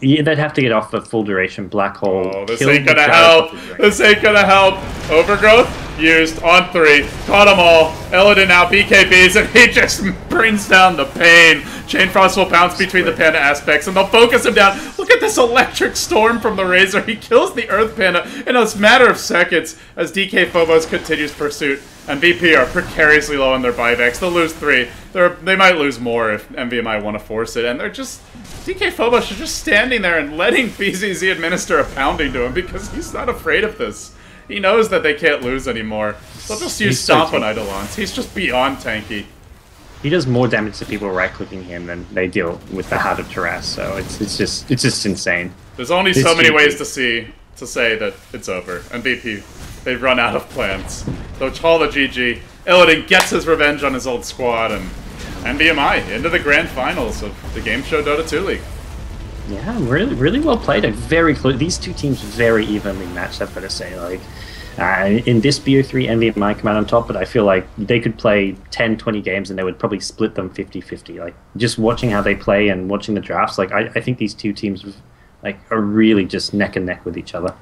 they'd have to get off the full duration black hole. Oh, this ain't gonna help. This ain't gonna help. Overgrowth used on 3. Caught them all. Illidan now BKBs, and he just brings down the pain. Chain Frost will bounce between the Panda aspects, and they'll focus him down. Look at this electric storm from the Razor. He kills the Earth Panda in a matter of seconds as DK Phobos continues pursuit. And VP are precariously low on their buybacks. They'll lose 3. They might lose more if NVMI want to force it, and they're just... DK Phobos is just standing there and letting BZZ administer a pounding to him because he's not afraid of this. He knows that they can't lose anymore. They'll just use Stomp on Eidolons. He's just beyond tanky. He does more damage to people right-clicking him than they deal with the Heart of Taras, so it's just insane. There's only so many ways to say that it's over. And VP, they've run out of plans. So call the GG. Illidan gets his revenge on his old squad, and NVMI into the grand finals of the Gameshow Dota 2 League. Yeah, really well played. Very close. These two teams very evenly matched, I've got to say. Like, in this BO3, NVMI come out on top, but I feel like they could play 10, 20 games and they would probably split them 50-50. Like, just watching how they play and watching the drafts, like, I think these two teams like are really just neck and neck with each other.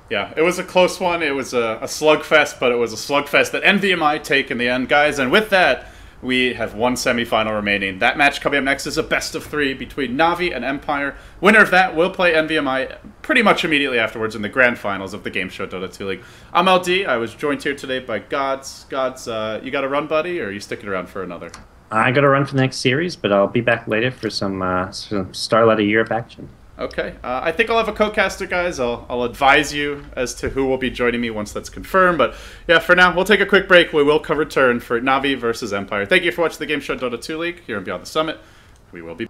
Yeah, it was a close one. It was a slugfest, but it was a slugfest that NVMI take in the end, guys. And with that, we have one semifinal remaining. That match coming up next is a best-of-3 between Na'Vi and Empire. Winner of that will play NVMI pretty much immediately afterwards in the grand finals of the Gameshow Dota 2 League. I'm LD. I was joined here today by GoDz. GoDz, you got a run, buddy, or are you sticking around for another? I got to run for the next series, but I'll be back later for some Starlight of Europe action. Okay. I think I'll have a co-caster, guys. I'll advise you as to who will be joining me once that's confirmed. But yeah, for now, we'll take a quick break. We will return for Na'Vi versus Empire. Thank you for watching the Gameshow Dota 2 League here on Beyond the Summit. We will be